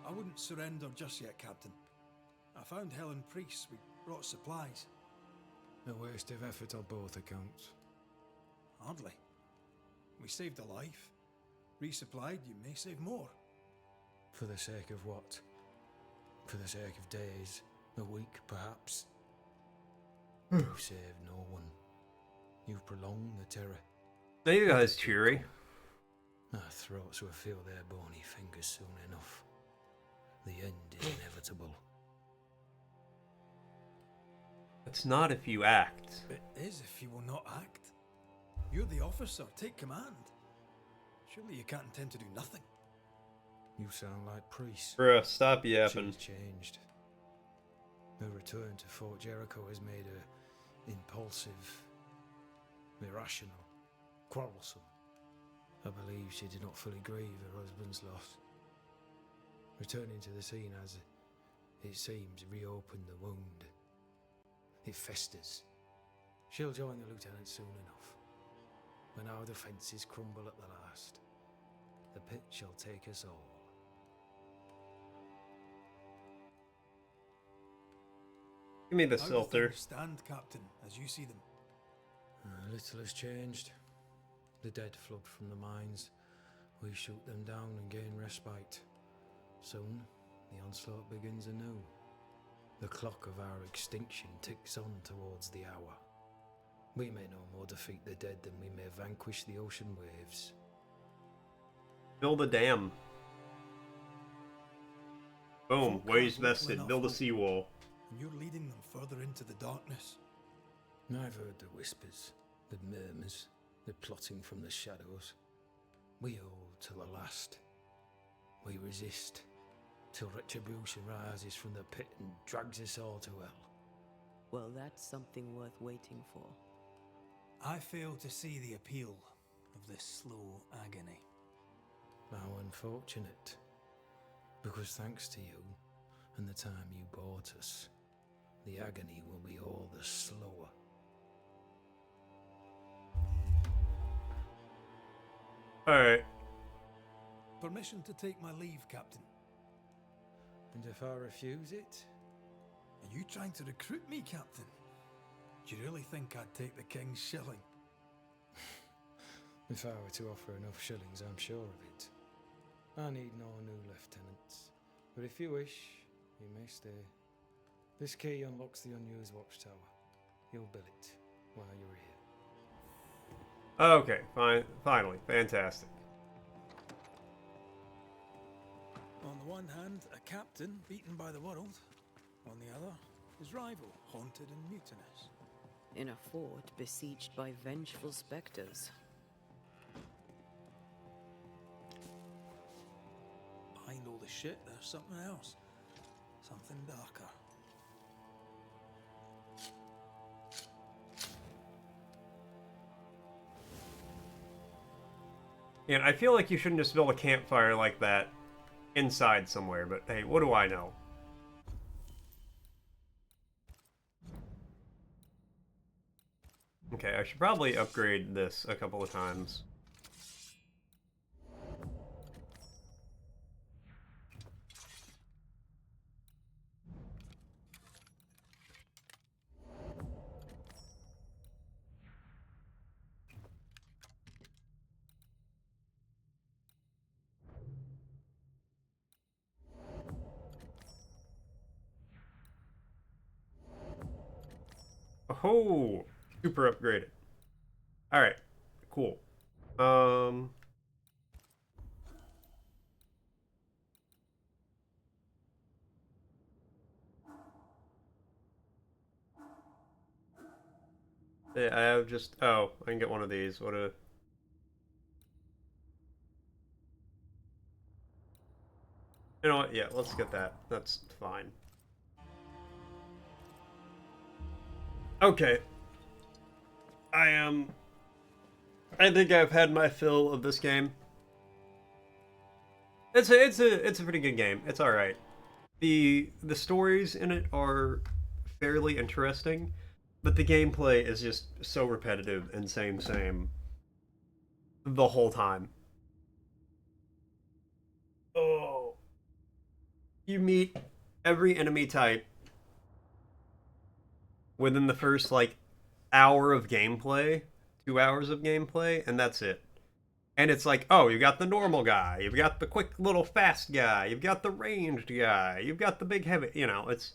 Speaker 4: I wouldn't surrender just yet, Captain. I found Helen Priest. We brought supplies.
Speaker 10: A waste of effort on both accounts.
Speaker 4: Hardly. We saved a life. Resupplied, you may save more.
Speaker 10: For the sake of what? For the sake of days, a week perhaps? You've saved no one. You've prolonged the terror.
Speaker 1: Now you guys cheery.
Speaker 10: Our throats will feel their bony fingers soon enough. The end is inevitable.
Speaker 1: It's not if you act.
Speaker 4: It is if you will not act. You're the officer, take command. Surely you can't intend to do nothing.
Speaker 10: You sound like priests.
Speaker 1: Bruh, stop yapping.
Speaker 10: She's changed. Her return to Fort Jericho has made her impulsive, irrational, quarrelsome. I believe she did not fully grieve her husband's loss. Returning to the scene has, it seems, reopened the wound. It festers. She'll join the lieutenant soon enough. When our defences crumble at the last, the pit shall take us all.
Speaker 1: Give me the
Speaker 4: How do
Speaker 1: filter.
Speaker 4: things stand, Captain, as you see them?
Speaker 10: Little has changed. The dead flood from the mines. We shoot them down and gain respite. Soon, the onslaught begins anew. The clock of our extinction ticks on towards the hour. We may no more defeat the dead than we may vanquish the ocean waves.
Speaker 1: Build a dam. Boom.
Speaker 4: Folk
Speaker 1: Ways
Speaker 4: can't look
Speaker 1: vested.
Speaker 4: enough
Speaker 1: Build a
Speaker 4: hope.
Speaker 1: seawall.
Speaker 4: And you're leading them further into the darkness.
Speaker 10: I've heard the whispers, the murmurs, the plotting from the shadows. We hold to the last. We resist, till retribution rises from the pit and drags us all to hell.
Speaker 3: Well, that's something worth waiting for.
Speaker 4: I fail to see the appeal of this slow agony.
Speaker 10: How unfortunate. Because thanks to you, and the time you bought us, the agony will be all the slower.
Speaker 1: Alright.
Speaker 4: Permission to take my leave, Captain.
Speaker 10: And if I refuse it?
Speaker 4: Are you trying to recruit me, Captain? Do you really think I'd take the King's shilling?
Speaker 10: If I were to offer enough shillings, I'm sure of it. I need no new lieutenants. But if you wish, you may stay. This key unlocks the unused watchtower. You'll bill it while you're here.
Speaker 1: Okay, fine. Finally. Fantastic.
Speaker 4: On the one hand, a captain beaten by the world. On the other, his rival, haunted and mutinous.
Speaker 3: In a fort besieged by vengeful specters.
Speaker 4: Behind all the shit, there's something else. Something darker.
Speaker 1: And I feel like you shouldn't just build a campfire like that inside somewhere, but hey, what do I know? Okay, I should probably upgrade this a couple of times. Oh, super upgraded. All right, cool. Yeah, I have just. Oh, I can get one of these. What a. You know what? Yeah, let's get that. That's fine. Okay. I think I've had my fill of this game. It's a pretty good game. It's all right. The stories in it are fairly interesting, but the gameplay is just so repetitive and same the whole time. Oh. You meet every enemy type within the first like hour of gameplay, 2 hours of gameplay, and that's it. And it's like, oh, you got the normal guy, you've got the quick little fast guy, you've got the ranged guy, you've got the big heavy, you know, it's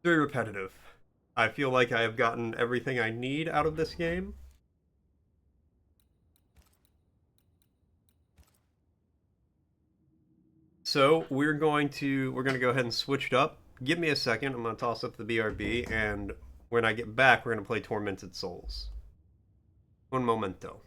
Speaker 1: very repetitive. I feel like I have gotten everything I need out of this game. So we're going to go ahead and switch it up. Give me a second, I'm going to toss up the BRB, and when I get back, we're going to play Tormented Souls. Un momento.